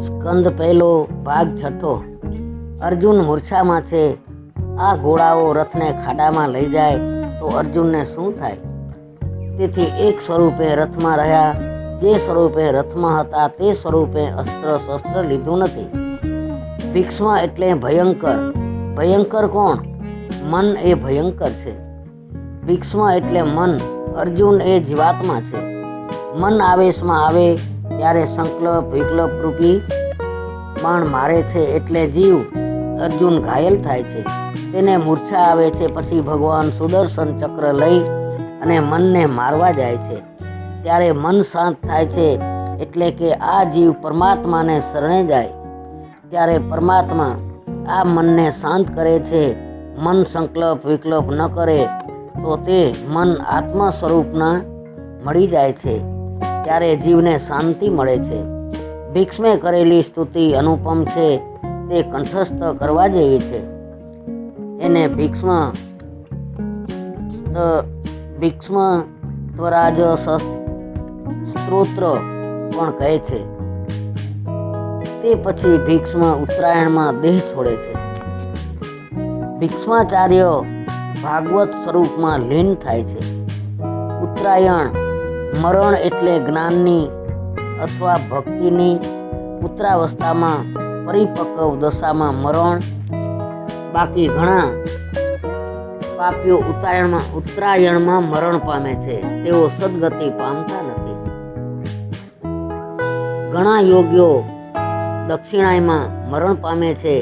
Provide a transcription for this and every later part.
સ્કંદ પહેલો ભાગ છઠ્ઠો. અર્જુન મૂર્છામાં છે. આ ઘોડાઓ રથને ખાડામાં લઈ જાય તો અર્જુનને શું થાય? તેથી એક સ્વરૂપે રથમાં રહ્યા, જે સ્વરૂપે રથમાં હતા તે સ્વરૂપે અસ્ત્ર શસ્ત્ર લીધું નથી. ભીષ્મ એટલે ભયંકર. ભયંકર કોણ? મન એ ભયંકર છે. ભીષ્મ એટલે મન. અર્જુન એ જીવાત્મા છે. મન આવેશમાં આવે ત્યારે સંકલ્પ વિકલ્પ રૂપી બાણ મારે છે, એટલે જીવ અર્જુન ઘાયલ થાય છે. તેને મૂર્છા આવે છે. પછી ભગવાન સુદર્શન ચક્ર લઈ અને મનને મારવા જાય છે. ત્યારે મન શાંત થાય છે, એટલે કે આ જીવ પરમાત્માને શરણે જાય. ત્યારે પરમાત્મા આ મનને શાંત કરે છે. મન સંકલ્પ વિકલ્પ ન કરે તો તે મન આત્મા સ્વરૂપના મળી જાય છે. ત્યારે જીવને શાંતિ મળે છે. ભીષ્મે કરેલી સ્તુતિ અનુપમ છે. તે કંઠસ્થ કરવા જેવી છે. એને ભીષ્મ ત્વરાજ સ્ત્રોત્ર પણ કહે છે. તે પછી ભીષ્મ ઉત્તરાયણમાં દેહ છોડે છે. ભીષ્માચાર્ય ભાગવત સ્વરૂપમાં લીન થાય છે. ઉત્તરાયણ મરણ એટલે જ્ઞાનની અથવા ભક્તિની ઉત્તરાવસ્થામાં પરિપક્વ દશામાં મરણ. બાકી ઘણા પાપીઓ ઉત્તરાયણમાં મરણ પામે છે. તેઓ સદગતિ પામતા નથી. ઘણા યોગ્યો દક્ષિણાયમાં મરણ પામે છે.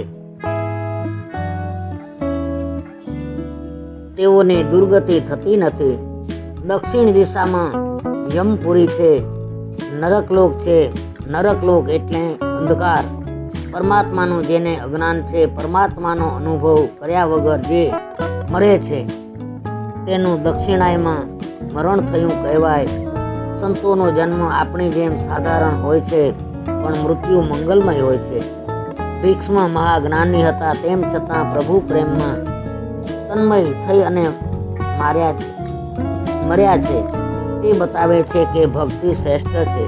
તેઓને દુર્ગતિ થતી નથી. દક્ષિણ દિશામાં યમપુરી છે. નરકલોક છે. નરકલોક એટલે અંધકાર. પરમાત્માનું જેને અજ્ઞાન છે, પરમાત્માનો અનુભવ કર્યા વગર જે મરે છે તેનું દક્ષિણાયમાં મરણ થયું કહેવાય. સંતોનો જન્મ આપણી જેમ સાધારણ હોય છે, પણ મૃત્યુ મંગલમય હોય છે. ભીષ્મ મહાજ્ઞાની હતા, તેમ છતાં પ્રભુ પ્રેમમાં તન્મય થઈ અને મર્યા છે. તે બતાવે છે કે ભક્તિ શ્રેષ્ઠ છે.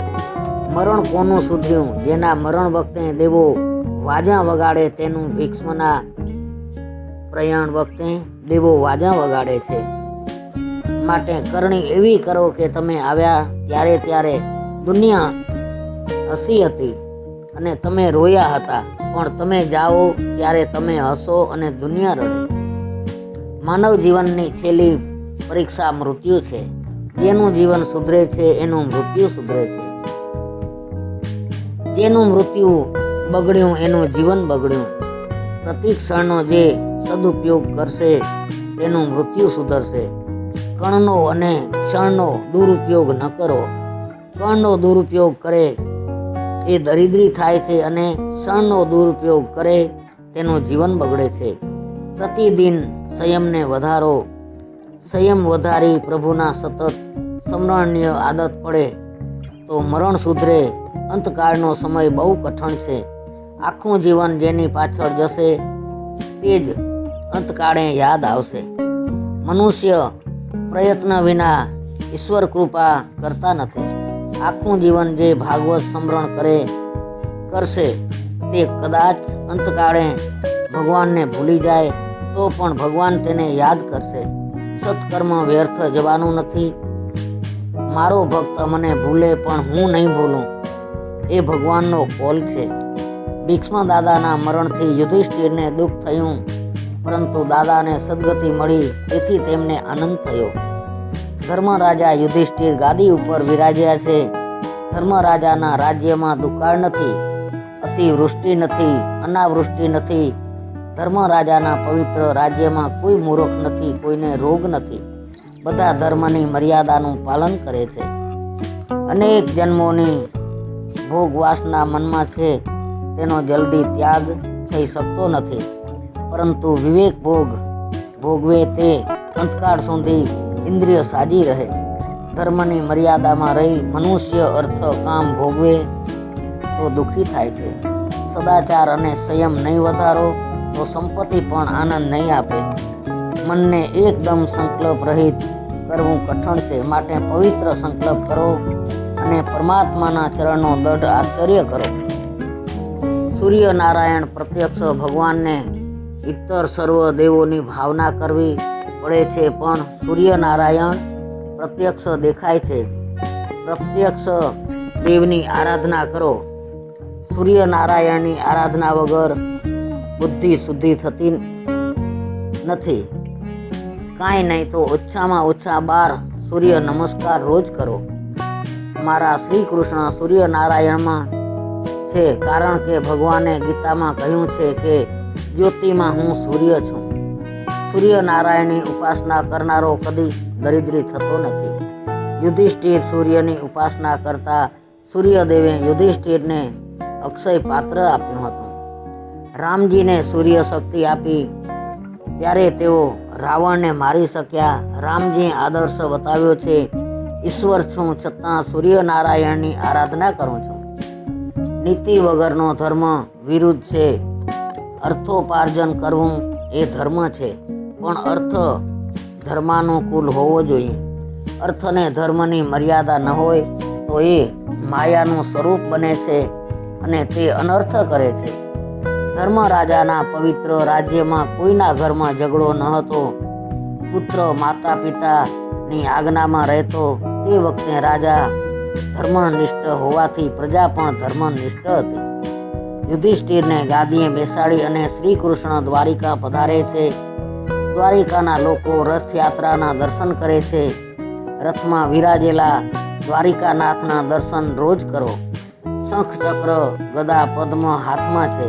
મરણ કોનું સુધર્યું? જેના મરણ વખતે દેવો વાજા વગાડે તેનું ભીષ્મના પ્રયાણ વખતે દેવો વાજા વગાડે છે. માટે કરણી એવી કરો કે તમે આવ્યા ત્યારે દુનિયા હસી હતી અને તમે રોયા હતા, પણ તમે જાઓ ત્યારે તમે હસો અને દુનિયા રડે. માનવ જીવનની છેલ્લી પરીક્ષા મૃત્યુ છે. જેનું જીવન સુધરે છે એનું મૃત્યુ સુધરે છે. જેનું મૃત્યુ બગડ્યું એનું જીવન બગડ્યું. પ્રતિ ક્ષણનો જે સદુપયોગ કરશે તેનું મૃત્યુ સુધરશે. કણનો અને ક્ષણનો દુરુપયોગ ન કરો. કણનો દુરુપયોગ કરે એ દરિદ્રી થાય છે, અને ક્ષણનો દુરુપયોગ કરે તેનું જીવન બગડે છે. પ્રતિદિન સંયમને વધારો. સંયમ વધારી પ્રભુના સતત સ્મરણની આદત પડે તો મરણ સુધરે. અંતકાળનો સમય બહુ કઠણ છે. આખું જીવન જેની પાછળ જશે તે જ અંતકાળે યાદ આવશે. મનુષ્ય પ્રયત્ન વિના ઈશ્વર કૃપા કરતા નથી. આખું જીવન જે ભાગવત સ્મરણ કરશે તે કદાચ અંતકાળે ભગવાનને ભૂલી જાય તો પણ ભગવાન તેને યાદ કરશે. સત્કર્મ વ્યર્થ જવાનું નથી. મારો ભક્ત મને ભૂલે પણ હું નહીં ભૂલું, એ ભગવાનનો કોલ છે. ભીષ્મ દાદાના મરણથી યુધિષ્ઠિરને દુઃખ થયું, પરંતુ દાદાને સદગતિ મળી તેથી તેમને આનંદ થયો. ધર્મરાજા યુધિષ્ઠિર ગાદી ઉપર વિરાજ્યા છે. ધર્મરાજાના રાજ્યમાં દુકાળ નથી, અતિવૃષ્ટિ નથી, અનાવૃષ્ટિ નથી. ધર્મરાજાના પવિત્ર રાજ્યમાં કોઈ મૂર્ખ નથી, કોઈને રોગ નથી. બધા ધર્મની મર્યાદાનું પાલન કરે છે. અનેક જન્મોની ભોગ વાસના મનમાં છે, તેનો જલ્દી ત્યાગ થઈ શકતો નથી. પરંતુ વિવેક ભોગવે તે અંતકાળ સુધી ઇન્દ્રિય સાજી રહે. ધર્મની મર્યાદામાં રહી મનુષ્ય અર્થ કામ ભોગવે તો દુઃખી થાય છે. સદાચાર અને સંયમ નહીં વધારો તો સંપત્તિ પણ આનંદ નહીં આપે. મનને એકદમ સંકલ્પ રહિત કરવું કઠણ છે. માટે પવિત્ર સંકલ્પ કરો અને પરમાત્માના ચરણનો દઢ આશ્ચર્ય કરો. સૂર્યનારાયણ પ્રત્યક્ષ ભગવાનને ઇતર સર્વ દેવોની ભાવના કરવી પડે છે, પણ સૂર્યનારાયણ પ્રત્યક્ષ દેખાય છે. પ્રત્યક્ષ દેવની આરાધના કરો. સૂર્યનારાયણની આરાધના વગર બુદ્ધિ શુદ્ધિ થતી નથી. કાંઈ નહીં તો ઓછામાં ઓછા 12 સૂર્ય નમસ્કાર રોજ કરો. મારા શ્રી કૃષ્ણ સૂર્યનારાયણમાં છે, કારણ કે ભગવાને ગીતામાં કહ્યું છે કે જ્યોતિમાં હું સૂર્ય છું. સૂર્યનારાયણની ઉપાસના કરનારો કદી દરિદ્રી થતો નથી. યુધિષ્ઠિર સૂર્યની ઉપાસના કરતા સૂર્યદેવે યુધિષ્ઠિરને અક્ષય પાત્ર આપ્યું હતું. રામજીને સૂર્ય શક્તિ આપી ત્યારે તેઓ રાવણને મારી શક્યા. રામજીએ આદર્શ બતાવ્યો છે, ઈશ્વર છું છતાં સૂર્યનારાયણની આરાધના કરું છું. નીતિ વગરનો ધર્મ વિરુદ્ધ છે. અર્થોપાર્જન કરવું એ ધર્મ છે, પણ અર્થ ધર્માનુકૂળ હોવો જોઈએ. અર્થને ધર્મની મર્યાદા ન હોય તો એ માયાનું સ્વરૂપ બને છે અને તે અનર્થ કરે છે. ધર્મરાજાના પવિત્ર રાજ્યમાં કોઈના ઘરમાં ઝઘડો ન હતો. પુત્ર માતા પિતાની આજ્ઞામાં રહેતો. તે વખતે રાજા ધર્મનિષ્ઠ હોવાથી પ્રજા પણ ધર્મનિષ્ઠ હતી. યુધિષ્ઠિરને ગાદીએ બેસાડી અને શ્રી કૃષ્ણ દ્વારિકા પધારે છે. દ્વારિકાના લોકો રથયાત્રાના દર્શન કરે છે. રથમાં વિરાજેલા દ્વારિકાનાથના દર્શન રોજ કરો. શંખ ચક્ર ગદા પદ્મ હાથમાં છે.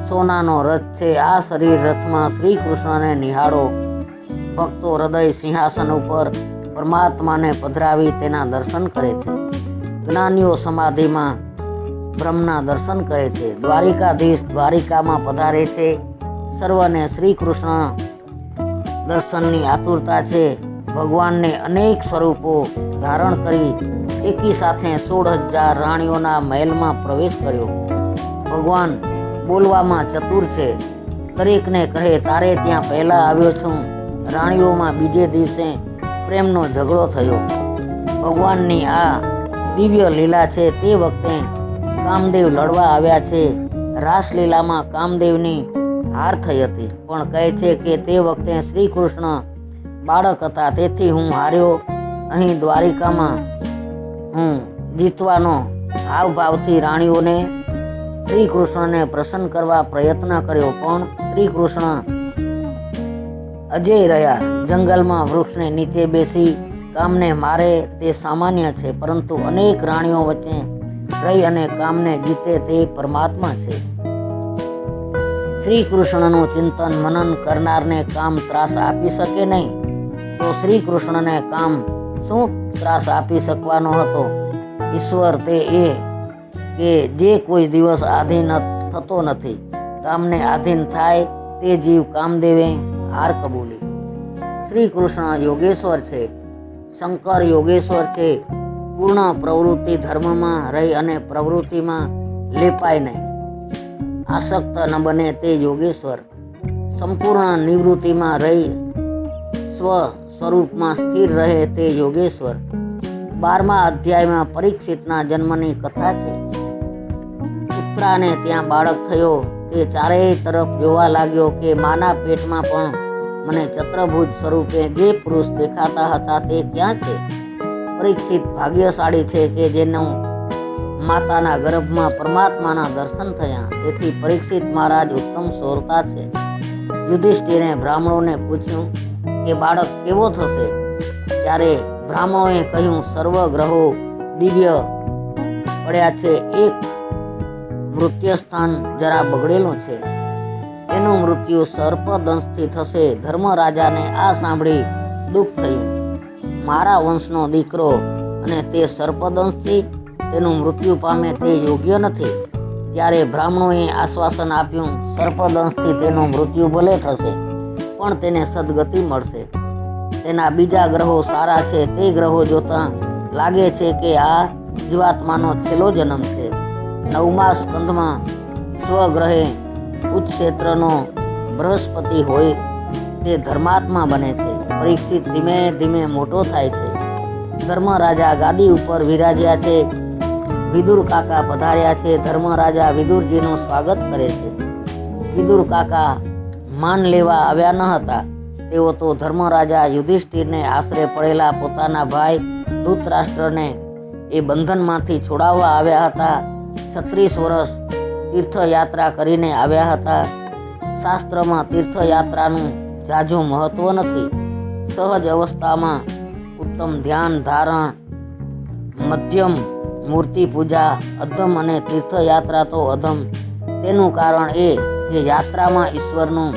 સોનાનો રથ છે. આ શરીર રથમાં શ્રી કૃષ્ણને નિહાળો. ભક્તો હૃદય સિંહાસન ઉપર પરમાત્માને પધરાવી તેના દર્શન કરે છે. જ્ઞાનીઓ સમાધિમાં બ્રહ્મના દર્શન કરે છે. દ્વારિકાધીશ દ્વારિકામાં પધારે છે. સર્વને શ્રી કૃષ્ણ દર્શનની આતુરતા છે. ભગવાનને અનેક સ્વરૂપો ધારણ કરી એકી સાથે 16,000 રાણીઓના મહેલમાં પ્રવેશ કર્યો. ભગવાન બોલવામાં ચતુર છે. દરેકને કહે તારે ત્યાં પહેલા આવ્યો છું. રાણીઓમાં બીજે દિવસે પ્રેમનો ઝઘડો થયો. ભગવાનની આ દિવ્ય લીલા છે. તે વખતે કામદેવ લડવા આવ્યા છે. રાસલીલામાં કામદેવની હાર થઈ હતી, પણ કહે છે કે તે વખતે શ્રી કૃષ્ણ બાળક હતા, તેથી હું હાર્યો. અહીં દ્વારિકામાં હું જીતવાનો હાવભાવથી રાણીઓને શ્રી કૃષ્ણને પ્રસન્ન કરવા પ્રયત્ન કર્યો, પણ શ્રી કૃષ્ણ અજેય રહ્યા. જંગલમાં વૃક્ષને નીચે બેસી કામને મારે તે સામાન્ય છે, પરંતુ અનેક રાણીઓ વચ્ચે રહી અને કામને જીતે તે પરમાત્મા છે. શ્રી કૃષ્ણનું ચિંતન મનન કરનારને કામ ત્રાસ આપી શકે નહીં, તો શ્રી કૃષ્ણને કામ શું ત્રાસ આપી શકવાનો હતો? ઈશ્વર તે એ કે જે કોઈ દિવસ આધીન થતો નથી. કામને આધીન થાય તે જીવ કામદેવે હાર કબૂલી. શ્રી કૃષ્ણ યોગેશ્વર છે. શંકર યોગેશ્વર છે. પૂર્ણ પ્રવૃત્તિ ધર્મમાં રહી અને પ્રવૃત્તિમાં લેપાય નહીં. આસક્ત ન બને તે યોગેશ્વર. સંપૂર્ણ નિવૃત્તિમાં રહી સ્વ સ્વરૂપમાં સ્થિર રહે તે યોગેશ્વર. 12મા અધ્યાયમાં પરીક્ષિતના જન્મની કથા છે. પુત્રાને ત્યાં બાળક થયો. તે ચારેય તરફ જોવા લાગ્યો કે માના પેટમાં પણ મને ચતુર્ભુજ સ્વરૂપે જે પુરુષ દેખાતા હતા તે ક્યાં છે? પરીક્ષિત ભાગ્યશાળી છે કે જેનું માતાના ગર્ભમાં પરમાત્માના દર્શન થયા. તેથી પરીક્ષિત મહારાજ ઉત્તમ શ્રોતા છે. યુધિષ્ઠિરે બ્રાહ્મણોને પૂછ્યું કે બાળક કેવો થશે? ત્યારે બ્રાહ્મણોએ કહ્યું સર્વ ગ્રહો દિવ્ય પડ્યા છે. એક મૃત્યુ સ્થાન જરા બગડેલું છે. એનું મૃત્યુ સર્પદંશથી થશે. ધર્મરાજાને આ સાંભળી દુઃખ થયું. મારા વંશનો દીકરો અને તે સર્પદંશથી તેનું મૃત્યુ પામે તે યોગ્ય નથી. ત્યારે બ્રાહ્મણોએ આશ્વાસન આપ્યું સર્પદંશથી તેનું મૃત્યુ ભલે થશે, પણ તેને સદગતિ મળશે. તેના બીજા ગ્રહો સારા છે. તે ગ્રહો જોતા લાગે છે કે આ જીવાત્માનો છેલ્લો જન્મ છે. 9મા સ્કંધમાં સ્વગ્રહે ઉચ્ચ ક્ષેત્રનો બૃહસ્પતિ હોય તે ધર્માત્મા બને છે. પરીક્ષિત ધીમે ધીમે મોટો થાય છે. ધર્મરાજા ગાદી ઉપર વિરાજ્યા છે. વિદુર કાકા પધાર્યા છે. ધર્મરાજા વિદુરજીનું સ્વાગત કરે છે. વિદુર કાકા માન લેવા આવ્યા ન હતા. તેઓ તો ધર્મરાજા યુધિષ્ઠિરને આશરે પડેલા પોતાના ભાઈ ધૃતરાષ્ટ્રને એ બંધનમાંથી છોડાવવા આવ્યા હતા. 36 વર્ષ તીર્થયાત્રા કરીને આવ્યા હતા. શાસ્ત્રમાં તીર્થયાત્રાનું ઝાઝું મહત્વ નથી. સહજ અવસ્થામાં ઉત્તમ ધ્યાન ધારણ, મધ્યમ મૂર્તિ પૂજા અધમ અને તીર્થયાત્રા તો અધમ. તેનું કારણ એ કે યાત્રામાં ઈશ્વરનું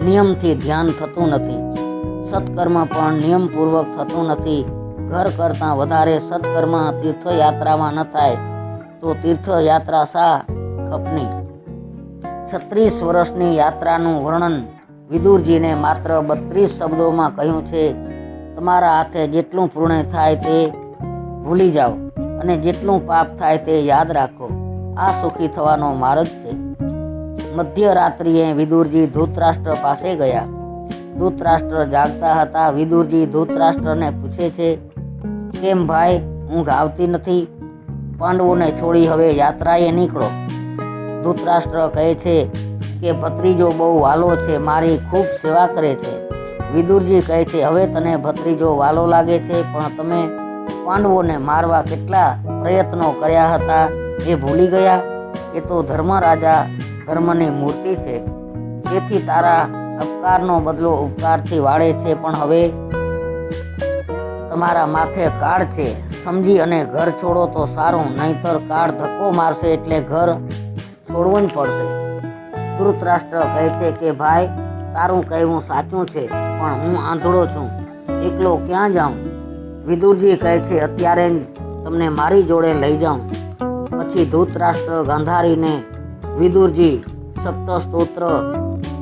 નિયમથી ધ્યાન થતું નથી. સત્કર્મ પણ નિયમપૂર્વક થતું નથી. ઘર કરતાં વધારે સત્કર્મ તીર્થયાત્રામાં ન થાય તો તીર્થયાત્રા શા ખપની. 36 વર્ષની યાત્રાનું વર્ણન વિદુરજીને માત્ર 32 શબ્દોમાં કહ્યું છે. તમારા હાથે જેટલું પુણ્ય થાય તે ભૂલી જાઓ અને જેટલું પાપ થાય તે યાદ રાખો. આ સુખી થવાનો માર્ગ છે. મધ્યરાત્રિએ વિદુરજી ધૃતરાષ્ટ્ર પાસે ગયા. ધૃતરાષ્ટ્ર જાગતા હતા. વિદુરજી ધૃતરાષ્ટ્રને પૂછે છે, કેમ ભાઈ, ઊંઘ આવતી નથી? પાંડવોને છોડી હવે યાત્રાએ નીકળો. ધૃતરાષ્ટ્ર કહે છે કે ભત્રીજો બહુ વાલો છે, મારી ખૂબ સેવા કરે છે. વિદુરજી કહે છે, હવે તને ભત્રીજો વાલો લાગે છે, પણ તમે પાંડવોને મારવા કેટલા પ્રયત્નો કર્યા હતા એ ભૂલી ગયા? એ તો ધર્મરાજા ધર્મની મૂર્તિ છે. તેથી તારા અપકારનો બદલો ઉપકારથી વાળે છે. પણ હવે તમારા માથે કાળ છે. સમજી અને ઘર છોડો તો સારું, નહીંતર કાળ ધક્કો મારશે એટલે ઘર છોડવું જ પડશે. ધૃતરાષ્ટ્ર કહે છે કે ભાઈ, તારું કહેવું સાચું છે, પણ હું આંધળો છું, એકલો ક્યાં જાઉં? વિદુરજી કહે છે, અત્યારે જ તમને મારી જોડે લઈ જાઉં. પછી ધૃતરાષ્ટ્ર ગાંધારીને વિદુરજી સપ્તસ્તોત્ર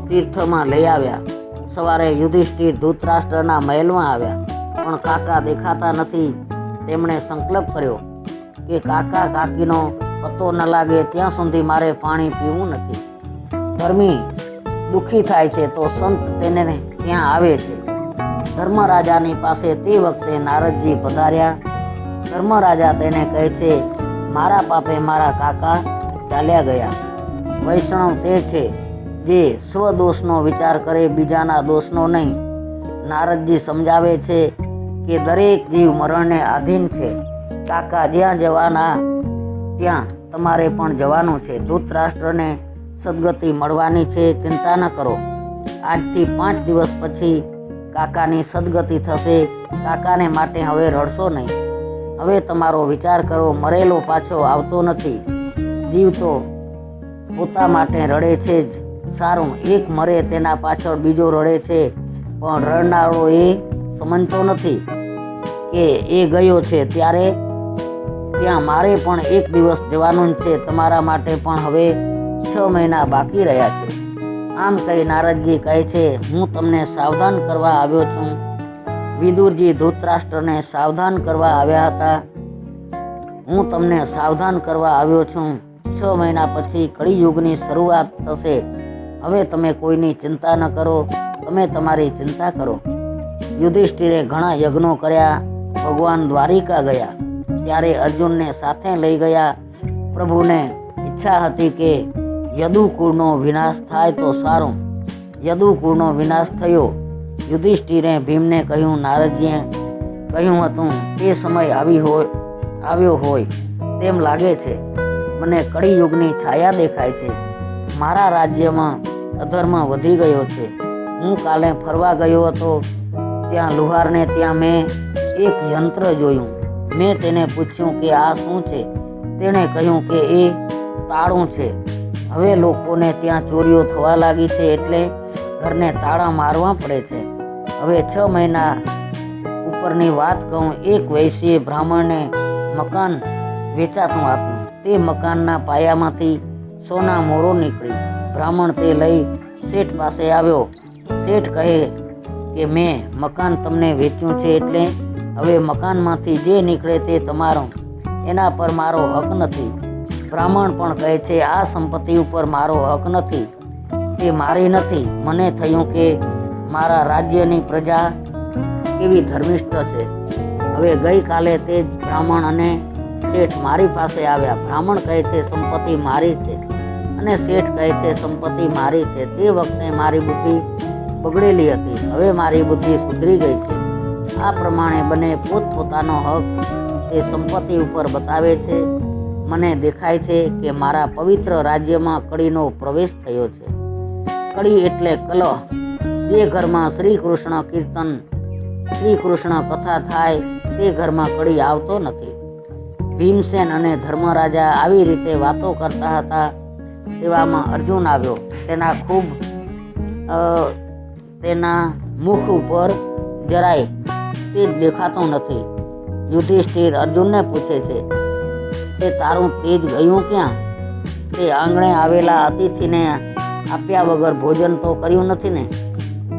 તીર્થમાં લઈ આવ્યા. સવારે યુધિષ્ઠિર ધૃતરાષ્ટ્રના મહેલમાં આવ્યા, પણ કાકા દેખાતા નથી. તેમણે સંકલ્પ કર્યો કે કાકા કાકીનો પતો ન લાગે ત્યાં સુધી મારે પાણી પીવું નથી. ધર્મી દુઃખી થાય છે તો સંત તેને ત્યાં આવે છે. ધર્મરાજાની પાસે તે વખતે નારદજી પધાર્યા. ધર્મરાજા તેને કહે છે, મારા પાપે મારા કાકા ચાલ્યા ગયા. વૈષ્ણવ તે છે જે સ્વદોષનો વિચાર કરે, બીજાના દોષનો નહીં. નારદજી સમજાવે છે કે દરેક જીવ મરણને આધીન છે. કાકા જ્યાં જવાના ત્યાં તમારે પણ જવાનું છે. ધૃતરાષ્ટ્રને સદગતિ મળવાની છે, ચિંતા ન કરો. આજથી 5 દિવસ પછી કાકાની સદગતિ થશે. કાકાને માટે હવે રડશો નહીં. હવે તમારો વિચાર કરો. મરેલો પાછો આવતો નથી. જીવ તો પોતા માટે રડે છે જ. સારું, એક મરે તેના પાછળ બીજો રડે છે, પણ રડનારો એ સમજતો નથી કે એ ગયો છે. ત્યાં મારે પણ એક દિવસ જવાનું છે. તમારા માટે પણ હવે 6 મહિના બાકી રહ્યા છે. આમ કહી નારદજી કહે છે, હું તમને સાવધાન કરવા આવ્યો છું. વિદુરજી ધૃતરાષ્ટ્રને સાવધાન કરવા આવ્યા હતા. હું તમને સાવધાન કરવા આવ્યો છું. 6 મહિના પછી કળિયુગની શરૂઆત થશે. હવે તમે કોઈની ચિંતા ન કરો, તમે તમારી ચિંતા કરો. યુધિષ્ઠિરે ઘણા યજ્ઞો કર્યા. ભગવાન દ્વારિકા ગયા ત્યારે અર્જુનને સાથે લઈ ગયા. પ્રભુને ઈચ્છા હતી કે યદુકુળનો વિનાશ થાય તો સારું. યદુકુળનો વિનાશ થયો. યુધિષ્ઠિરે ભીમને કહ્યું, નારદજીએ કહ્યું હતું તે સમય આવ્યો હોય તેમ લાગે છે. મને કળિયુગની છાયા દેખાય છે. મારા રાજ્યમાં અધર્મ વધી ગયો છે. હું કાલે ફરવા ગયો હતો. ત્યાં લુહારને ત્યાં મેં એક યંત્ર જોયું. મેં તેને પૂછ્યું કે આ શું છે? તેણે કહ્યું કે એ તાળું છે. હવે લોકોને ત્યાં ચોરીઓ થવા લાગી છે, એટલે ઘરને તાળા મારવા પડે છે. હવે 6 મહિના ઉપરની વાત કહું. એક વૈશ્યે બ્રાહ્મણને મકાન વેચાતું આપ્યું. તે મકાનના પાયામાંથી સોના મોરો નીકળી. બ્રાહ્મણ તે લઈ શેઠ પાસે આવ્યો. શેઠ કહે કે મેં મકાન તમને વેચ્યું છે, એટલે હવે મકાનમાંથી જે નીકળે તે તમારો, એના પર મારો હક નથી. બ્રાહ્મણ પણ કહે છે, આ સંપત્તિ ઉપર મારો હક નથી, તે મારી નથી. મને થયું કે મારા રાજ્યની પ્રજા કેવી ધર્મિષ્ઠ છે. હવે ગઈકાલે તે જ બ્રાહ્મણ અને શેઠ મારી પાસે આવ્યા. બ્રાહ્મણ કહે છે સંપત્તિ મારી છે અને શેઠ કહે છે સંપત્તિ મારી છે. તે વખતે મારી બુદ્ધિ બગડેલી હતી, હવે મારી બુદ્ધિ સુધરી ગઈ છે. આ પ્રમાણે બંને પોતપોતાનો હક તે સંપત્તિ ઉપર બતાવે છે. મને દેખાય છે કે મારા પવિત્ર રાજ્યમાં કળીનો પ્રવેશ થયો છે. કળી એટલે કલહ. જે ઘરમાં શ્રી કૃષ્ણ કીર્તન, શ્રી કૃષ્ણ કથા થાય તે ઘરમાં કળી આવતો નથી. ભીમસેન અને ધર્મરાજા આવી રીતે વાતો કરતા હતા. તેવામાં અર્જુન આવ્યો. તેના મુખ ઉપર જરાય તેજ દેખાતું નથી. યુધિષ્ઠિર અર્જુનને પૂછે છે, તે તારું તેજ ગયું ક્યાં? તે આંગણે આવેલા અતિથિને આપ્યા વગર ભોજન તો કર્યું નથી ને?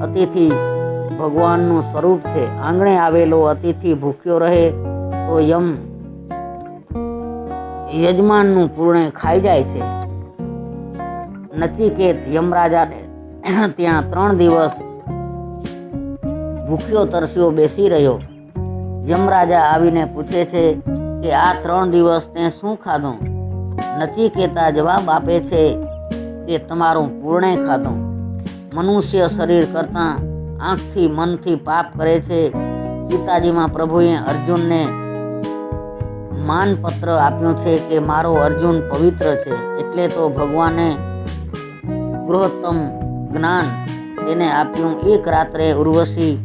અતિથિ ભગવાનનું સ્વરૂપ છે. આંગણે આવેલો અતિથિ ભૂખ્યો રહે તો યજમાનનું પૂર્ણ ખાઈ જાય છે. નચિકેત યમરાજાને ત્યાં 3 દિવસ ભૂખ્યો તરસ્યો બેસી રહ્યો. યમરાજા આવીને પૂછે છે કે આ 3 દિવસ તે શું ખાધું? નચિકેતા જવાબ આપે છે કે તમારું પૂર્ણે ખાધું. મનુષ્ય શરીર કરતાં આંખથી મનથી પાપ કરે છે. ગીતાજીમાં પ્રભુએ અર્જુનને માનપત્ર આપ્યું છે કે મારો અર્જુન પવિત્ર છે. એટલે તો ભગવાને ગૃહોત્તમ જ્ઞાન તેને આપ્યું. એક રાત્રે ઉર્વશી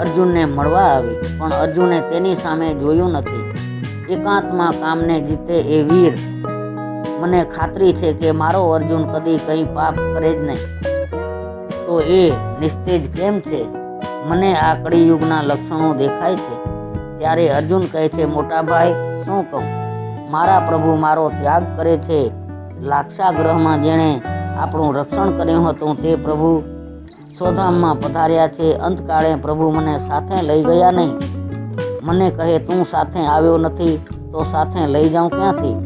અર્જુનને મળવા આવી, પણ અર્જુને તેની સામે જોયું નથી. એકાંતમાં કામને જીતે એ વીર. મને ખાતરી છે કે મારો અર્જુન કદી કંઈ પાપ કરે જ નહીં. તો એ નિસ્તેજ કેમ છે? મને આ કળિયુગના લક્ષણો દેખાય છે. ત્યારે અર્જુન કહે છે, મોટા ભાઈ શું કહું? મારા પ્રભુ મારો ત્યાગ કરે છે. લાક્ષાગૃહમાં જેણે આપણું રક્ષણ કર્યું હતું તે પ્રભુ સ્વધામમાં પધાર્યા છે. અંતકાળે પ્રભુ મને સાથે લઈ ગયા નહીં. મને કહે તું સાથે આવ્યો નથી તો સાથે લઈ જાઉં ક્યાંથી?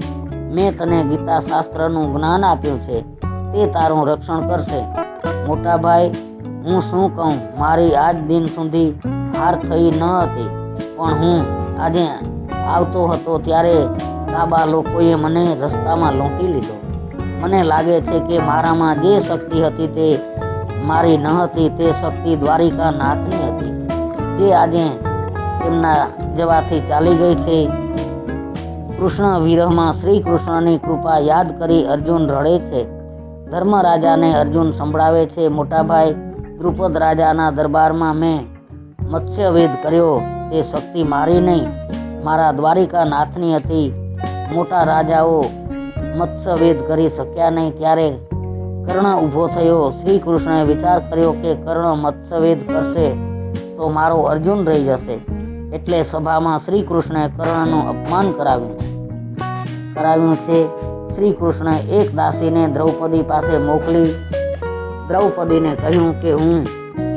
મેં તને ગીતા શાસ્ત્રનું જ્ઞાન આપ્યું છે, તે તારું રક્ષણ કરશે. મોટા ભાઈ હું શું કહું? મારી આજ દિન સુધી હાર થઈ ન હતી, પણ હું આજે આવતો હતો ત્યારે કાબા લોકોએ મને રસ્તામાં લૂંટી લીધો. મને લાગે છે કે મારામાં જે શક્તિ હતી તે મારી ન હતી. તે શક્તિ દ્વારિકા નાથની હતી, જે આજે તેમના જવાથી ચાલી ગઈ છે. કૃષ્ણ વિરહમાં શ્રી કૃષ્ણની કૃપા યાદ કરી અર્જુન રડે છે. ધર્મરાજાને અર્જુન સંભળાવે છે, મોટાભાઈ દ્રુપદ રાજાના દરબારમાં મેં મત્સ્યવેદ કર્યો. તે શક્તિ મારી નહીં, મારા દ્વારિકા નાથની હતી. મોટા રાજાઓ મત્સ્યવેદ કરી શક્યા નહીં. ત્યારે કર્ણ ઊભો થયો. શ્રી કૃષ્ણએ વિચાર કર્યો કે કર્ણ મત્સ્યવેદ કરશે તો મારો અર્જુન રહી જશે. એટલે સભામાં શ્રી કૃષ્ણએ કર્ણનું અપમાન કરાવ્યું છે. શ્રી કૃષ્ણએ એક દાસીને દ્રૌપદી પાસે મોકલી દ્રૌપદીને કહ્યું કે હું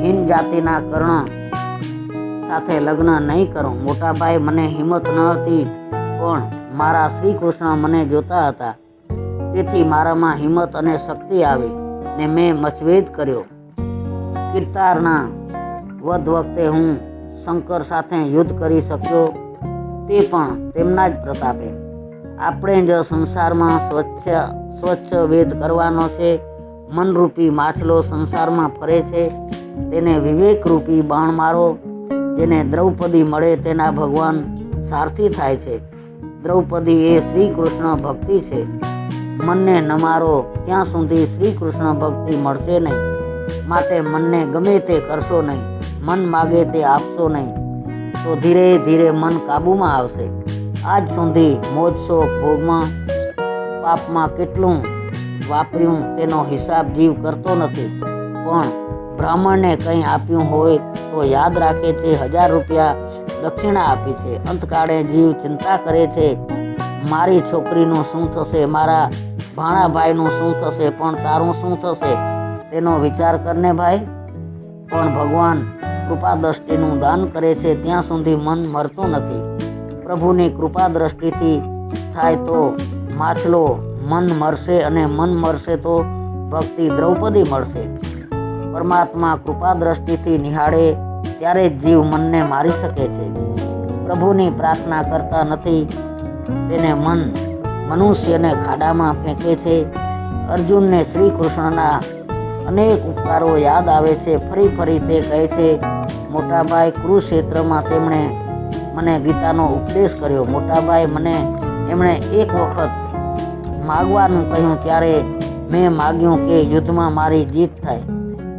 હીન જાતિના કર્ણ સાથે લગ્ન નહીં કરું. મોટાભાઈ મને હિંમત ન હતી, પણ મારા શ્રી કૃષ્ણ મને જોતા હતા. તેથી મારામાં હિંમત અને શક્તિ આવી ને મેં મત્સ્યવેદ કર્યો. કીર્તારના વધ વખતે હું શંકર સાથે યુદ્ધ કરી શક્યો, તે પણ તેમના જ પ્રતાપે. આપણે જ સંસારમાં સ્વચ્છ વેદ કરવાનો છે. મનરૂપી માછલો સંસારમાં ફરે છે, તેને વિવેકરૂપી બાણ મારો. જેને દ્રૌપદી મળે તેના ભગવાન સારથી થાય છે. દ્રૌપદી એ શ્રી કૃષ્ણ ભક્તિ છે. મનને ન મારો ત્યાં સુધી શ્રી કૃષ્ણ ભક્તિ મળશે નહીં. માટે મનને ગમે તે કરશો નહીં. મન માગે તે આપશો નહીં, તો ધીરે ધીરે મન કાબૂમાં આવશે. આજ સુધી મોજ શોખ ભોગમાં પાપમાં કેટલું વાપર્યું તેનો હિસાબ જીવ કરતો નથી. પણ બ્રાહ્મણને કંઈ આપ્યું હોય તો યાદ રાખે છે. 1000 રૂપિયા દક્ષિણા આપી છે. અંતકાળે જીવ ચિંતા કરે છે, મારી છોકરીનું શું થશે, મારા ભાણાભાઈનું શું થશે, પણ તારું શું થશે તેનો વિચાર કરને ભાઈ. પણ ભગવાન કૃપા દ્રષ્ટિનું દાન કરે છે ત્યાં સુધી મન મરતું નથી. પ્રભુની કૃપા દ્રષ્ટિથી થાય તો માછલો મન મરશે, અને મન મરશે તો ભક્તિ દ્રૌપદી મળશે. પરમાત્મા કૃપા દ્રષ્ટિથી નિહાળે ત્યારે જ જીવ મનને મારી શકે છે. પ્રભુની પ્રાર્થના કરતા નથી તેને મનુષ્યને ખાડામાં ફેંકે છે. અર્જુનને શ્રી કૃષ્ણના અનેક ઉપકારો યાદ આવે છે. ફરી ફરી તે કહે છે, મોટાભાઈ, કુરુક્ષેત્રમાં તેમણે મને ગીતાનો ઉપદેશ કર્યો. મોટાભાઈ, એમણે એક વખત માગવાનું કહ્યું ત્યારે મેં માગ્યું કે યુદ્ધમાં મારી જીત થાય.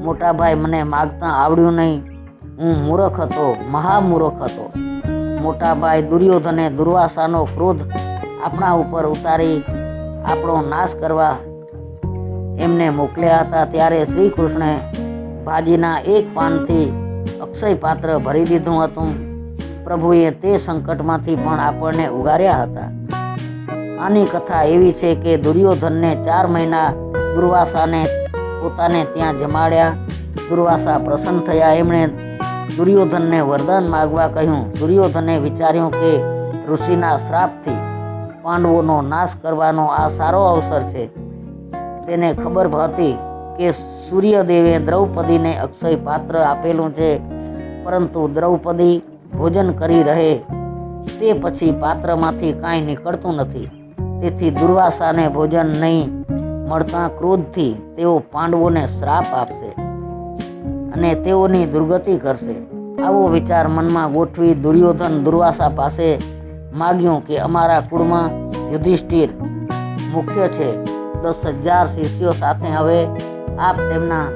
મોટાભાઈ, મને માગતા આવડ્યું નહીં. હું મૂર્ખ હતો, મહામૂર્ખ હતો. મોટાભાઈ, દુર્યોધને દુર્વાસાનો ક્રોધ આપણા ઉપર ઉતારી આપણો નાશ કરવા એમને મોકલ્યા હતા. ત્યારે શ્રી કૃષ્ણે ભાજીના એક પાનથી અક્ષય પાત્ર ભરી દીધું હતું. પ્રભુએ તે સંકટમાંથી પણ આપણને ઉગાર્યા હતા. આની કથા એવી છે કે દુર્યોધનને 4 મહિના દુર્વાસાને પોતાને ત્યાં જમાડ્યા. દુર્વાસા પ્રસન્ન થયા. એમણે દુર્યોધનને વરદાન માગવા કહ્યું. દુર્યોધને વિચાર્યું કે ઋષિના શ્રાપથી પાંડવોનો નાશ કરવાનો આ સારો અવસર છે. તેને ખબર હતી કે સૂર્યદેવે દ્રૌપદીને અક્ષય પાત્ર આપેલું છે, પરંતુ દ્રૌપદી ભોજન કરી રહે તે પછી પાત્રમાંથી કાંઈ નીકળતું નથી. તેથી દુર્વાસાને ભોજન નહીં મળતા ક્રોધથી તેઓ પાંડવોને શ્રાપ આપશે અને તેઓની દુર્ગતિ કરશે. આવો વિચાર મનમાં ગોઠવી દુર્યોધન દુર્વાસા પાસે માગ્યું કે અમારા કુળમાં યુધિષ્ઠિર મુખ્ય છે. 10,000 શિષ્યો સાથે હવે આપ તેમના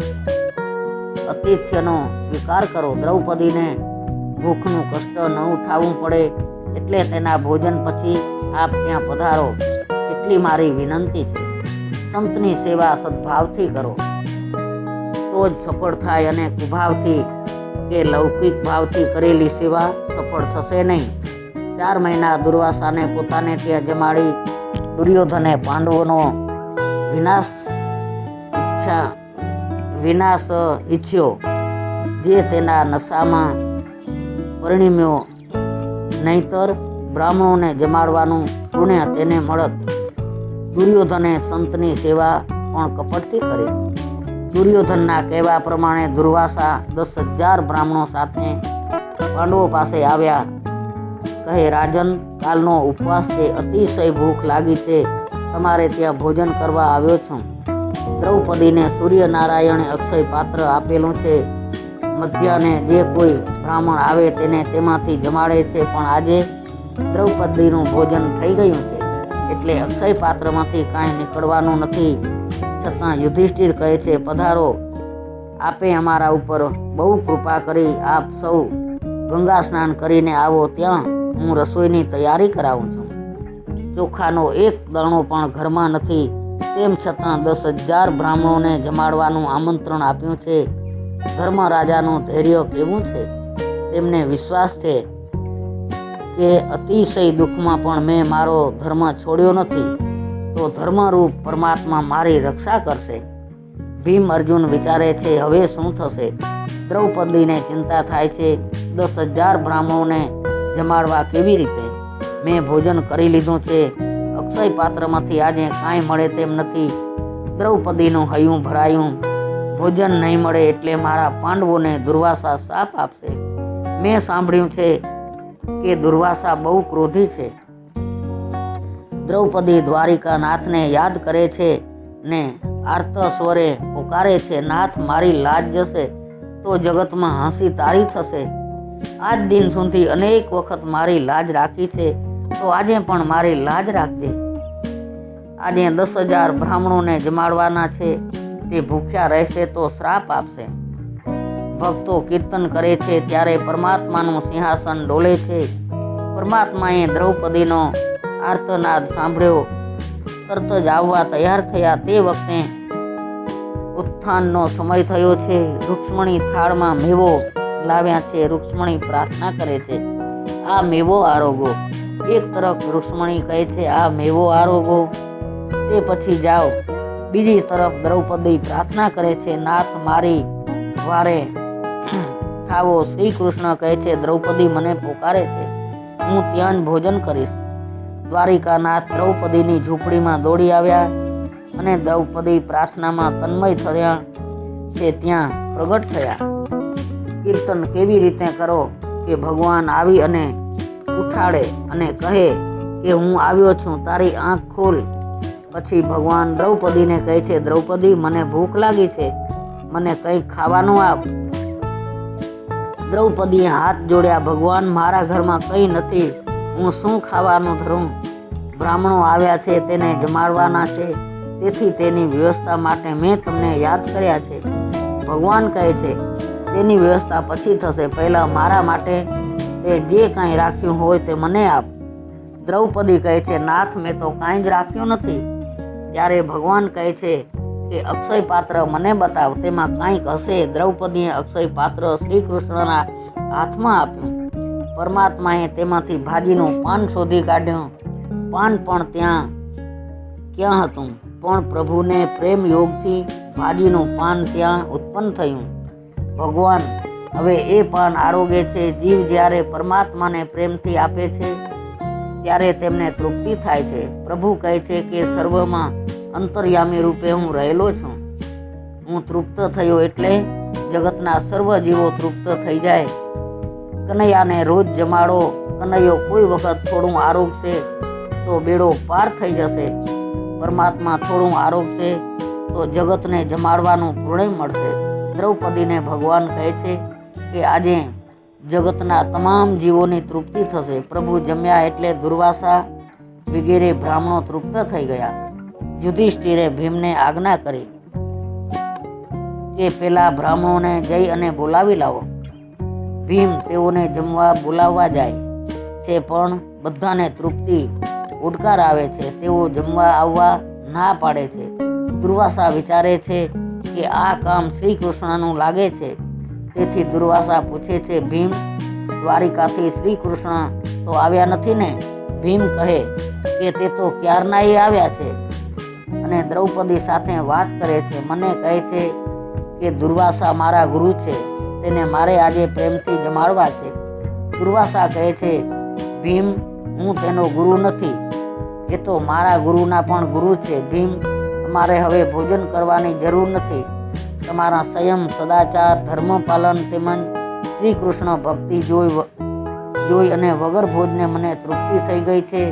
આતિથ્યનો સ્વીકાર કરો. દ્રૌપદીને ભૂખનું કષ્ટ ન ઉઠાવવું પડે એટલે તેના ભોજન પછી આપ ત્યાં પધારો એટલી મારી વિનંતી છે. સંતની સેવા સદભાવથી કરો તો જ સફળ થાય, અને કુભાવથી કે લૌકિક ભાવથી કરેલી સેવા સફળ થશે નહીં. 4 મહિના દુર્વાસાને પોતાને ત્યાં જમાડી દુર્યોધને પાંડવોનો વિનાશ ઈચ્છ્યો, જે તેના નશામાં પરિણમ્યો. નહીતર બ્રાહ્મણોને જમાડવાનું પુણ્ય તેને મળત. દુર્યોધને સંતની સેવા પણ કપટથી કરી. દુર્યોધનના કહેવા પ્રમાણે દુર્વાસા 10,000 બ્રાહ્મણો સાથે પાંડવો પાસે આવ્યા. કહે, રાજન, કાલનો ઉપવાસ છે, અતિશય ભૂખ લાગી છે, તમારે ત્યાં ભોજન કરવા આવ્યો છું. દ્રૌપદીને સૂર્યનારાયણે અક્ષય પાત્ર આપેલું છે. મધ્યાહને જે કોઈ બ્રાહ્મણ આવે તેને તેમાંથી જમાડે છે, પણ આજે દ્રૌપદીનું ભોજન થઈ ગયું છે એટલે અક્ષય પાત્રમાંથી કાંઈ નીકળવાનું નથી. છતાં યુધિષ્ઠિર કહે છે, પધારો, આપે અમારા ઉપર બહુ કૃપા કરી. આપ સૌ ગંગા સ્નાન કરીને આવો, ત્યાં હું રસોઈની તૈયારી કરાવું છું. ચોખાનો એક દાણો પણ ઘરમાં નથી, તેમ છતાં 10,000 બ્રાહ્મણોને જમાડવાનું આમંત્રણ આપ્યું છે. ધર્મરાજાનું ધૈર્ય કેવું છે! તેમને વિશ્વાસ છે કે અતિશય દુઃખમાં પણ મેં મારો ધર્મ છોડ્યો નથી, તો ધર્મરૂપ પરમાત્મા મારી રક્ષા કરશે. ભીમ અર્જુન વિચારે છે, હવે શું થશે? દ્રૌપદીને ચિંતા થાય છે. 10,000 બ્રાહ્મણોને જમાડવા કેવી રીતે? મેં ભોજન કરી લીધું છે. અક્ષય પાત્રમાંથી આજે કાંઈ મળે તેમ નથી. દ્રૌપદીનું હૈયું ભરાયું. ભોજન નહીં મળે એટલે મારા પાંડવોને દુર્વાસા શાપ આપશે. મેં સાંભળ્યું છે કે દુર્વાસા બહુ ક્રોધી છે. દ્રૌપદી દ્વારિકા નાથને યાદ કરે છે ને આર્ત સ્વરે પોકારે છે, નાથ, મારી લાજ જશે તો જગતમાં હસી તારી થશે. આજ દિન સુધી અનેક વખત મારી લાજ રાખી છે, તો આજે પણ મારી લાજ રાખજે. આજે 10,000 બ્રાહ્મણોને જમાડવાના છે, તે ભૂખ્યા રહેશે તો શ્રાપ આપશે. ભક્તો કીર્તન કરે છે ત્યારે પરમાત્માનું સિંહાસન ડોલે છે. પરમાત્માએ દ્રૌપદીનો આર્તનાદ સાંભળ્યો. તરત જ આવવા તૈયાર થયા. તે વખતે ઉત્થાનનો સમય થયો છે. રૂક્ષ્મણી થાળમાં મેવો લાવ્યા છે. રૂક્ષ્મણી પ્રાર્થના કરે છે, આ મેવો આરોગો. એક તરફ રૂક્ષ્મણી કહે છે, આ મેવો આરોગો, તે પછી જાઓ. બીજી તરફ દ્રૌપદી પ્રાર્થના કરે છે, નાથ, મારી વારે થાવો. શ્રી કૃષ્ણ કહે છે, દ્રૌપદી મને પોકારે છે, હું ત્યાં જ ભોજન કરીશ. દ્વારિકાનાથ દ્રૌપદીની ઝૂંપડીમાં દોડી આવ્યા અને દ્રૌપદી પ્રાર્થનામાં તન્મય થયા છે ત્યાં પ્રગટ થયા. કીર્તન કેવી રીતે કરો કે ભગવાન આવી અને ઉઠાડે અને કહે કે હું આવ્યો છું, તારી આંખ ખોલ. પછી ભગવાન દ્રૌપદીને કહે છે, દ્રૌપદી, મને ભૂખ લાગી છે, મને કંઈક ખાવાનું આપ. દ્રૌપદીએ હાથ જોડ્યા, ભગવાન, મારા ઘરમાં કંઈ નથી, હું શું ખાવાનું ધરું? બ્રાહ્મણો આવ્યા છે, તેને જમાડવાના છે, તેથી તેની વ્યવસ્થા માટે મેં તમને યાદ કર્યા છે. ભગવાન કહે છે, તેની વ્યવસ્થા પછી થશે, પહેલાં મારા માટે તે જે કાંઈ રાખ્યું હોય તે મને આપ. દ્રૌપદી કહે છે, નાથ, મેં તો કાંઈ જ રાખ્યું નથી. ત્યારે ભગવાન કહે છે કે અક્ષય પાત્ર મને બતાવ, તેમાં કાંઈક હશે. દ્રૌપદીએ અક્ષય પાત્ર શ્રી કૃષ્ણના હાથમાં આપ્યું. પરમાત્માએ તેમાંથી ભાજીનું પાન શોધી કાઢ્યું. પાન પણ ક્યાં હતું, પણ પ્રભુને પ્રેમ યોગથી ભાજીનું પાન ત્યાં ઉત્પન્ન થયું. ભગવાન હવે એ પાન આરોગે છે. જીવ જ્યારે પરમાત્માને પ્રેમથી આપે છે ત્યારે તેમને તૃપ્તિ થાય છે. પ્રભુ કહે છે કે સર્વમાં અંતર્યામી રૂપે હું રહેલો છું. હું તૃપ્ત થયો એટલે જગતના સર્વ જીવો તૃપ્ત થઈ જાય. કનૈયાને રોજ જમાડો. કનૈયો કોઈ વખત થોડું આરોગશે તો બેડો પાર થઈ જશે. પરમાત્મા થોડું આરોગશે તો જગતને જમાડવાનું પુણ્ય મળશે. દ્રૌપદીને ભગવાન કહે છે કે આજે જગતના તમામ જીવોની તૃપ્તિ થશે. પ્રભુ જમ્યા એટલે દુર્વાસા વગેરે બ્રાહ્મણો તૃપ્ત થઈ ગયા. યુધિષ્ઠિરે ભીમને આજ્ઞા કરી કે પેલા બ્રાહ્મણોને જઈ અને બોલાવી લાવો. ભીમ તેઓને જમવા બોલાવવા જાય છે, પણ બધાને તૃપ્તિ ઉડકાર આવે છે. તેઓ જમવા આવવા ના પાડે છે. દુર્વાસા વિચારે છે કે આ કામ શ્રી કૃષ્ણનું લાગે છે. તેથી દુર્વાસા પૂછે છે, ભીમ, દ્વારિકાથી શ્રી કૃષ્ણ તો આવ્યા નથી ને? ભીમ કહે કે તે તો ક્યારનાય આવ્યા છે અને દ્રૌપદી સાથે વાત કરે છે. મને કહે છે કે દુર્વાસા મારા ગુરુ છે, તેને મારે આજે પ્રેમથી જમાડવા છે. દુર્વાસા કહે છે, ભીમ, હું તેનો ગુરુ નથી, એ તો મારા ગુરુના પણ ગુરુ છે. ભીમ, અમારે હવે ભોજન કરવાની જરૂર નથી. તમારા સંયમ, સદાચાર, ધર્મ પાલન તેમજ શ્રી કૃષ્ણ ભક્તિ જોઈ અને વગર ભોજને મને તૃપ્તિ થઈ ગઈ છે.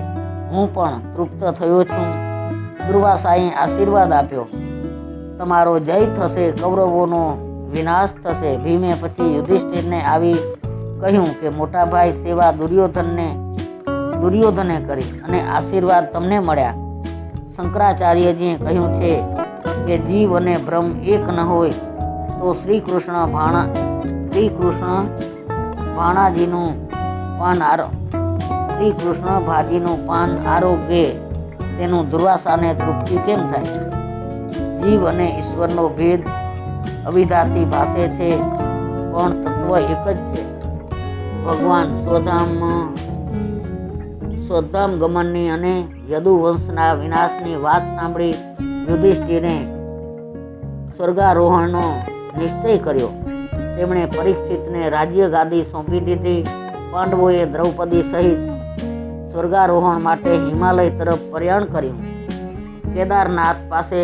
હું પણ તૃપ્ત થયો છું. દુર્વાસાએ આશીર્વાદ આપ્યો, તમારો જય થશે, કૌરવોનો વિનાશ થશે. ભીમે પછી યુધિષ્ઠિરને આવી કહ્યું કે મોટા ભાઈ સેવા દુર્યોધને કરી અને આશીર્વાદ તમને મળ્યા. શંકરાચાર્યજીએ કહ્યું છે કે જીવ અને બ્રહ્મ એક ન હોય તો શ્રી કૃષ્ણ ભાજીનું પાન આરોગ્ય તેનું દુર્વાસાને તૃપ્તિ કેમ થાય? જીવ અને ઈશ્વરનો ભેદ અવિધાથી ભાસે છે, પણ તત્વ એક જ છે. ભગવાન સ્વધામ ગમનની અને યદુવંશના વિનાશની વાત સાંભળી યુધિષ્ઠિરે સ્વર્ગારોહણનો નિશ્ચય કર્યો. તેમણે પરીક્ષિતને રાજ્ય ગાદી સોંપી દીધી. પાંડવોએ દ્રૌપદી સહિત સ્વર્ગારોહણ માટે હિમાલય તરફ પ્રયાણ કર્યું. કેદારનાથ પાસે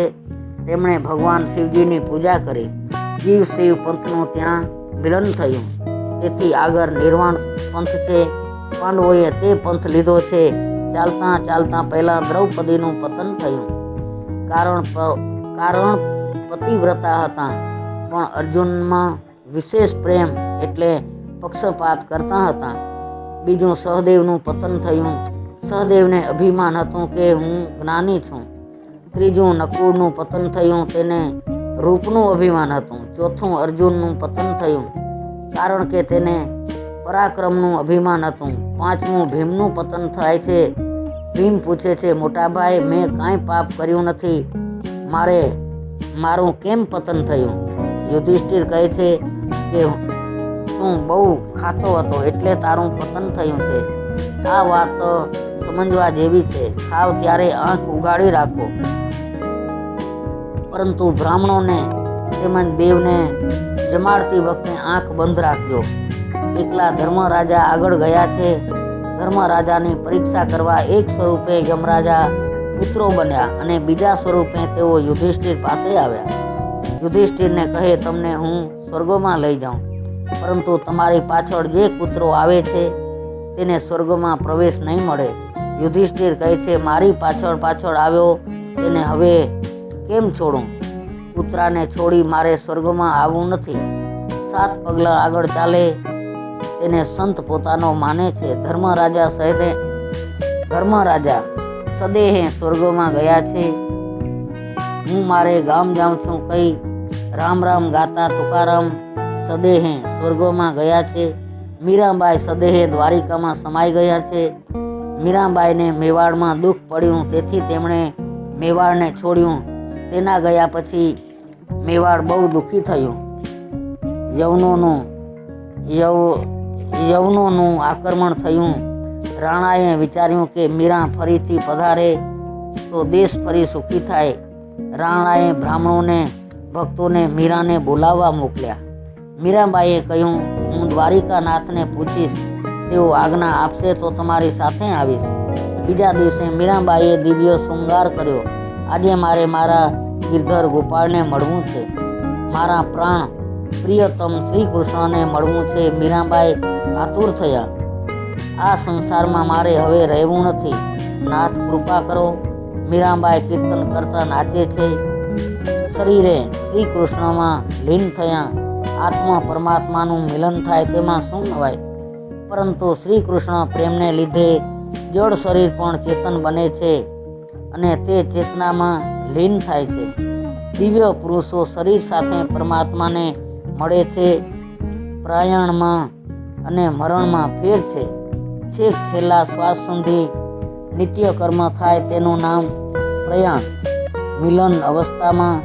તેમણે ભગવાન શિવજીની પૂજા કરી. જીવ શિવ પંથનું ત્યાં મિલન થયું. તેથી આગળ નિર્વાણ પંથ છે. પાંડવોએ તે પંથ લીધો છે. ચાલતા ચાલતા પહેલા દ્રૌપદીનું પતન થયું. કારણ પતિવ્રતા હતા, પણ અર્જુનમાં વિશેષ પ્રેમ એટલે પક્ષપાત કરતા હતા. બીજું સહદેવનું પતન થયું. સહદેવને અભિમાન હતું કે હું જ્ઞાની છું. ત્રીજું નકુળનું પતન થયું, તેને રૂપનું અભિમાન હતું. ચોથું અર્જુનનું પતન થયું, કારણ કે તેને પરાક્રમનું અભિમાન હતું. પાંચમું ભીમનું પતન થાય છે. ભીમ પૂછે છે, મોટા ભાઈ, મેં કાંઈ પાપ કર્યું નથી, મારું કેમ પતન થયું? યુધિષ્ઠિર કહે છે કે તું બહુ ખાતો હતો એટલે તારું પતન થયું છે. આ વાત સમજવા જેવી છે. ખાવ ત્યારે આંખ ઉગાડી રાખો, પરંતુ બ્રાહ્મણોને તેમજ દેવને જમાડતી વખતે આંખ બંધ રાખજો. એકલા ધર્મરાજા આગળ ગયા છે. ધર્મરાજાની પરીક્ષા કરવા એક સ્વરૂપે યમરાજા પુત્રો બન્યા અને બીજા સ્વરૂપે તેઓ યુધિષ્ઠિર પાસે આવ્યા. યુધિષ્ઠિરને કહે, તમને હું સ્વર્ગમાં લઈ જાઉં, પરંતુ તમારી પાછળ જે પુત્રો આવે છે તેને સ્વર્ગમાં પ્રવેશ નહીં મળે. યુધિષ્ઠિર કહે છે, મારી પાછળ પાછળ આવ્યો તેને હવે કેમ છોડું? કૂતરાને છોડી મારે સ્વર્ગમાં આવવું નથી. 7 પગલાં આગળ ચાલે તેને સંત પોતાનો માને છે. ધર્મરાજા સદેહે સ્વર્ગમાં ગયા છે. હું મારે ગામ જાઉં છું કઈ રામ રામ ગાતા તુકારામ સદેહે સ્વર્ગમાં ગયા છે. મીરાબાઈ સદેહે દ્વારિકામાં સમાઈ ગયા છે. મીરાબાઈને મેવાડમાં દુઃખ પડ્યું, તેથી તેમણે મેવાડને છોડ્યું. તેના ગયા પછી મેવાડ બહુ દુઃખી થયું. યવનોનું આક્રમણ થયું. રાણાએ વિચાર્યું કે મીરા ફરીથી પધારે તો દેશ ફરી સુખી થાય. રાણાએ બ્રાહ્મણોને ભક્તોને મીરાને બોલાવવા મોકલ્યા. મીરાબાઈએ કહ્યું, હું દ્વારિકાનાથને પૂછીશ, તેઓ આજ્ઞા આપશે તો તમારી સાથે આવીશ. બીજા દિવસે મીરાબાઈએ દિવ્ય શૃંગાર કર્યો. આજે મારે મારા ગિરધર ગોપાળને મળવું છે, મારા પ્રાણ પ્રિયતમ શ્રી કૃષ્ણને મળવું છે. મીરાબાઈ આતુર થયા. આ સંસારમાં મારે હવે રહેવું નથી, નાથ કૃપા કરો. મીરાબાઈ કીર્તન કરતા નાચે છે. શરીરે શ્રી કૃષ્ણમાં લીન થયા. આત્મા પરમાત્માનું મિલન થાય તેમાં શું નવાય? પરંતુ શ્રી કૃષ્ણ પ્રેમને લીધે જળ શરીર પણ ચેતન બને છે અને તે ચેતનામાં લીન થાય છે. દિવ્ય પુરુષો શરીર સાથે પરમાત્માને મળે છે. પ્રયાણમાં અને મરણમાં ફેર છે. છેક છેલ્લા શ્વાસ સુધી નિત્ય કર્મ થાય તેનું નામ પ્રયાણ. મિલન અવસ્થામાં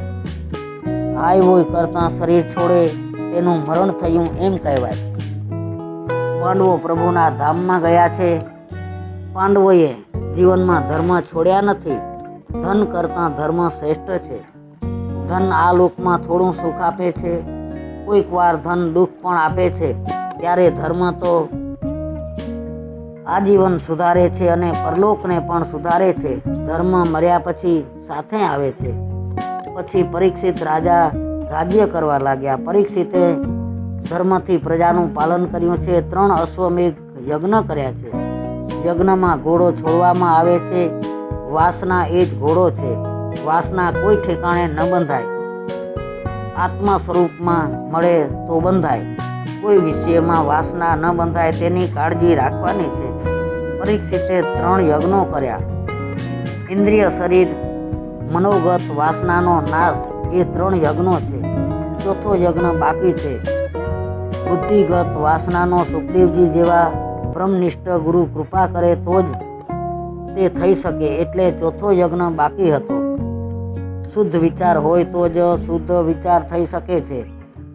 હાય હોય કરતાં શરીર છોડે તેનું મરણ થયું એમ કહેવાય. પાંડવો પ્રભુના ધામમાં ગયા છે. પાંડવોએ જીવનમાં ધર્મ છોડ્યા નથી. ધન કરતાં ધર્મ શ્રેષ્ઠ છે. ધન આ લોકમાં થોડું સુખ આપે છે, કોઈક વાર ધન દુઃખ પણ આપે છે. ત્યારે ધર્મ તો આજીવન સુધારે છે અને પરલોકને પણ સુધારે છે. ધર્મ મર્યા પછી સાથે આવે છે. પછી પરીક્ષિત રાજા રાજ્ય કરવા લાગ્યા. પરીક્ષિતે ધર્મથી પ્રજાનું પાલન કર્યું છે. 3 અશ્વમેઘ યજ્ઞ કર્યા છે. યજ્ઞમાં ઘોડો છોડવામાં આવે છે. વાસના એ જ ઘોડો છે. વાસના કોઈ ઠેકાણે ન બંધાય. આત્મા સ્વરૂપમાં મળે તો બંધાય. કોઈ વિષયમાં વાસના ન બંધાય તેની કાળજી રાખવાની છે. પરીક્ષિતે 3 યજ્ઞો કર્યા. ઇન્દ્રિય શરીર મનોગત વાસનાનો નાશ એ 3 યજ્ઞો છે. ચોથો યજ્ઞ બાકી છે. બુદ્ધિગત વાસનાનો સુખદેવજી જેવા બ્રહ્મનિષ્ઠ ગુરુ કૃપા કરે તો જ તે થઈ શકે, એટલે ચોથો યજ્ઞ બાકી હતો. શુદ્ધ વિચાર હોય તો જ શુદ્ધ વિચાર થઈ શકે છે.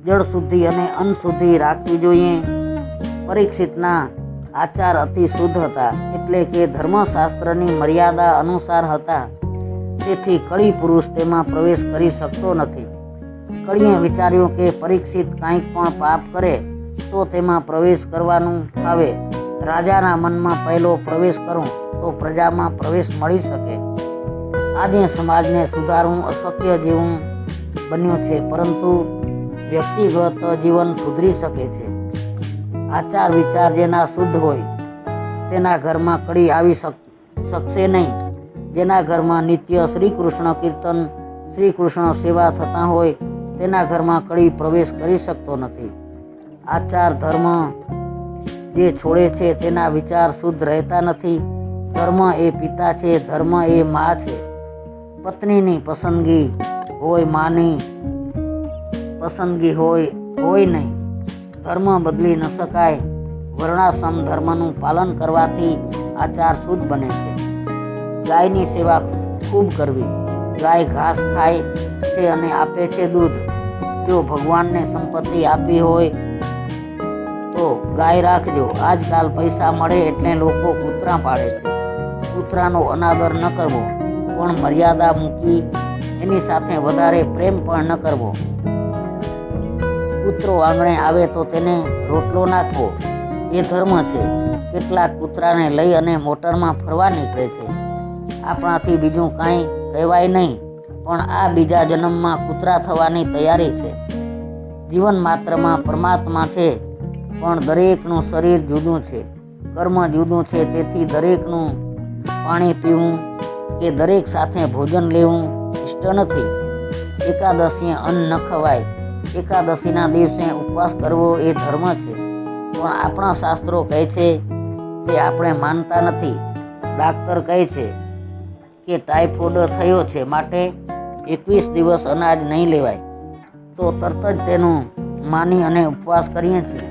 જળ શુદ્ધિ અને અન્ન શુદ્ધિ રાખવી જોઈએ. પરીક્ષિતના આચાર અતિ શુદ્ધ હતા, એટલે કે ધર્મશાસ્ત્રની મર્યાદા અનુસાર હતા. તેથી કળી પુરુષ તેમાં પ્રવેશ કરી શકતો નથી. કળીએ વિચાર્યું કે પરીક્ષિત કંઈક પણ પાપ કરે તો તેમાં પ્રવેશ કરવાનું આવે. રાજાના મનમાં પહેલો પ્રવેશ કરું તો પ્રજામાં પ્રવેશ મળી શકે. આજે સમાજને સુધારવું અશક્ય જેવું બન્યું છે, પરંતુ વ્યક્તિગત જીવન સુધરી શકે છે. આચાર વિચાર જેના શુદ્ધ હોય તેના ઘરમાં કળી આવી શકશે નહીં. જેના ઘરમાં નિત્ય શ્રી કૃષ્ણ કીર્તન, શ્રી કૃષ્ણ સેવા થતા હોય તેના ઘરમાં કળી પ્રવેશ કરી શકતો નથી. આચાર ધર્મ જે છોડે છે તેના વિચાર શુદ્ધ રહેતા નથી. ધર્મ એ પિતા છે, ધર્મ એ મા છે. પત્નીની પસંદગી હોય, માની પસંદગી હોય નહીં. ધર્મ બદલી ન શકાય. વર્ણાશ્રમ ધર્મનું પાલન કરવાથી આચાર શુદ્ધ બને છે. ગાયની સેવા ખૂબ કરવી. ગાય ઘાસ ખાય છે અને આપે છે દૂધ. જો ભગવાનને સંપત્તિ આપી હોય તો ગાય રાખજો. આજકાલ પૈસા મળે એટલે લોકો કૂતરા પાળે છે. કૂતરાનો અનાદર ન કરવો, પણ મર્યાદા મૂકી એની સાથે વધારે પ્રેમ પણ ન કરવો. કૂતરો આંગણે આવે તો તેને રોટલો નાખવો એ ધર્મ છે. કેટલાક કૂતરાને લઈ અને મોટરમાં ફરવા નીકળે છે. આપણાથી બીજું કાંઈ કહેવાય નહીં, પણ આ બીજા જન્મમાં કૂતરા થવાની તૈયારી છે. જીવન માત્રમાં પરમાત્મા છે, પણ દરેકનું શરીર જુદું છે, કર્મ જુદું છે. તેથી દરેકનું પાણી પીવું કે દરેક સાથે ભોજન લેવું ઇષ્ટ નથી. એકાદશીએ અન્ન ન ખવાય, એકાદશીના દિવસે ઉપવાસ કરવો એ ધર્મ છે. પણ આપણા શાસ્ત્રો કહે છે કે આપણે માનતા નથી. ડાક્ટર કહે છે કે ટાઇફોઇડ થયો છે માટે 21 દિવસ અનાજ નહીં લેવાય, તો તરત જ તેનું માની અને ઉપવાસ કરીએ છીએ.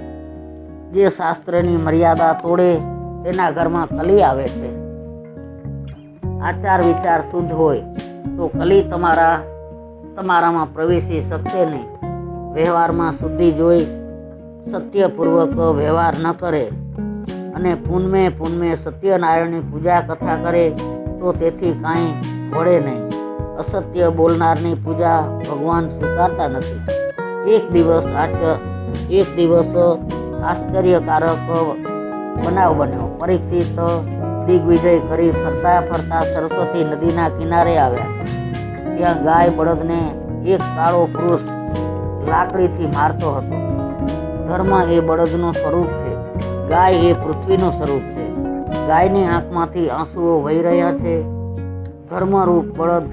જે શાસ્ત્રની મર્યાદા તોડે તેના ઘરમાં કલી આવે છે. આચાર વિચાર શુદ્ધ હોય તો કલી તમારામાં પ્રવેશી શકશે નહીં. વ્યવહારમાં શુદ્ધિ જોઈ સત્યપૂર્વક વ્યવહાર ન કરે અને પૂનમે સત્યનારાયણની પૂજા કથા કરે તો તેથી કાંઈ વળે નહીં. અસત્ય બોલનારની પૂજા ભગવાન સ્વીકારતા નથી. એક દિવસ આશ્ચર્યકારક બનાવ બન્યો. પરીક્ષિત દિગ્વિજય કરી ફરતા સરસ્વતી નદીના કિનારે આવ્યા. ત્યાં ગાય બળદને એક કાળો પુરુષ લાકડીથી મારતો હતો. ધર્મ એ બળદનું સ્વરૂપ છે, ગાય એ પૃથ્વીનું સ્વરૂપ છે. ગાયની આંખમાંથી આંસુઓ વહી રહ્યા છે. ધર્મરૂપ બળદ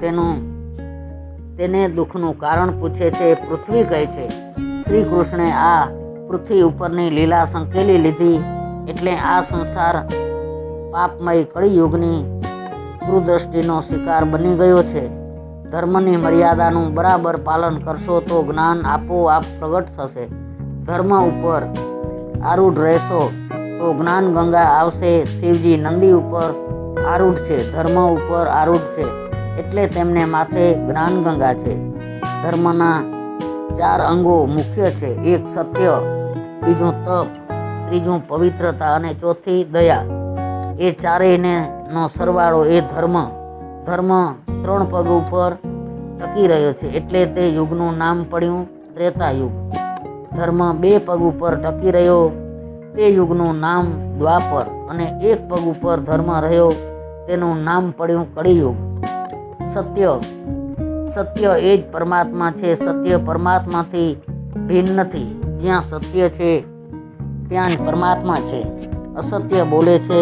તેને દુઃખનું કારણ પૂછે છે. પૃથ્વી કહે છે, શ્રી કૃષ્ણે આ પૃથ્વી ઉપરની લીલા સંકેલી લીધી એટલે આ સંસાર પાપમય કળિયુગની કુદૃષ્ટિનો શિકાર બની ગયો છે. ધર્મની મર્યાદાનું બરાબર પાલન કરશો તો જ્ઞાન આપોઆપ પ્રગટ થશે. ધર્મ ઉપર આરૂઢ રહેશો તો જ્ઞાન ગંગા આવશે. શિવજી નંદી ઉપર આરૂઢ છે, ધર્મ ઉપર આરૂઢ છે, એટલે તેમને માથે જ્ઞાન ગંગા છે. ધર્મના 4 અંગો મુખ્ય છે. એક સત્ય, બીજું તપ, ત્રીજું પવિત્રતા અને ચોથી દયા. એ ચારેયનો સરવાળો એ ધર્મ. ધર્મ 3 પગ ઉપર ટકી રહ્યો છે એટલે તે યુગનું નામ પડ્યું ત્રેતાયુગ. ધર્મ 2 પગ ઉપર ટકી રહ્યો તે યુગનું નામ દ્વાપર, અને 1 પગ ઉપર ધર્મ રહ્યો તેનું નામ પડ્યું કળિયુગ. સત્ય એ જ પરમાત્મા છે. સત્ય પરમાત્માથી ભિન્ન નથી. જ્યાં સત્ય છે ત્યાં જ પરમાત્મા છે. અસત્ય બોલે છે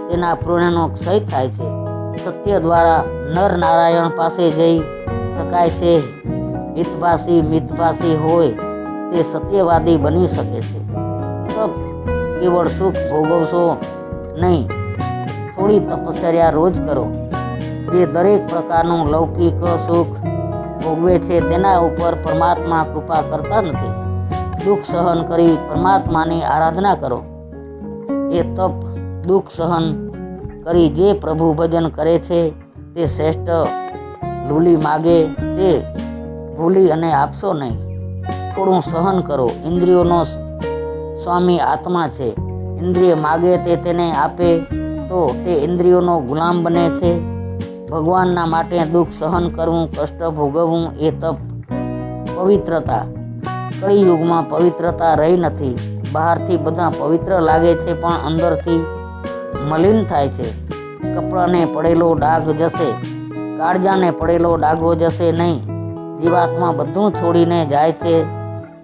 તેના પુણ્યનો ક્ષય થાય છે. સત્ય દ્વારા નર નારાયણ પાસે જઈ શકાય છે. હિતભાષી મિતભાષી હોય તે સત્યવાદી બની શકે છે. તપ કેવળ સુખ ભોગવશો નહીં, થોડી તપશ્ચર્યા રોજ કરો. જે દરેક પ્રકારનું લૌકિક સુખ ભોગવે છે તેના ઉપર પરમાત્મા કૃપા કરતા નથી. દુઃખ સહન કરી પરમાત્માની આરાધના કરો. એ તપ દુઃખ સહન કરી જે પ્રભુ ભજન કરે છે તે શ્રેષ્ઠ. લૂલી માગે તે ભૂલી અને આપશો નહીં. થોડું સહન કરો. ઇન્દ્રિયોનો સ્વામી આત્મા છે. ઇન્દ્રિય માગે તે તેને આપે તો તે ઇન્દ્રિયોનો ગુલામ બને છે. ભગવાનના માટે દુઃખ સહન કરવું, કષ્ટ ભોગવવું એ તપ. પવિત્રતા. કળિયુગમાં પવિત્રતા રહી નથી. બહારથી બધા પવિત્ર લાગે છે પણ અંદરથી મલિન થાય છે. કપડાને પડેલો ડાઘ જશે, કાળજાને પડેલો ડાઘો જશે નહીં. જીવાત્મા બધું છોડીને જાય છે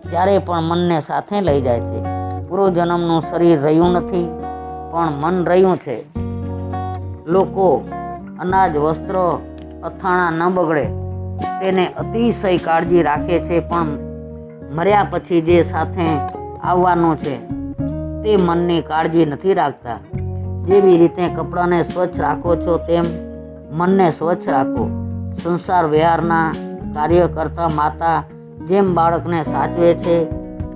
ત્યારે પણ મનને સાથે લઈ જાય છે. પૂર્વજન્મનું શરીર રહ્યું નથી પણ મન રહ્યું છે. લોકો અનાજ, વસ્ત્ર, અથાણાં ન બગડે તેને અતિશય કાળજી રાખે છે, પણ મર્યા પછી જે સાથે આવવાનું છે તે મનની કાળજી નથી રાખતા. જેવી રીતે કપડાને સ્વચ્છ રાખો છો તેમ મનને સ્વચ્છ રાખો. સંસાર વ્યવહારના કાર્ય કરતા માતા જેમ બાળકને સાચવે છે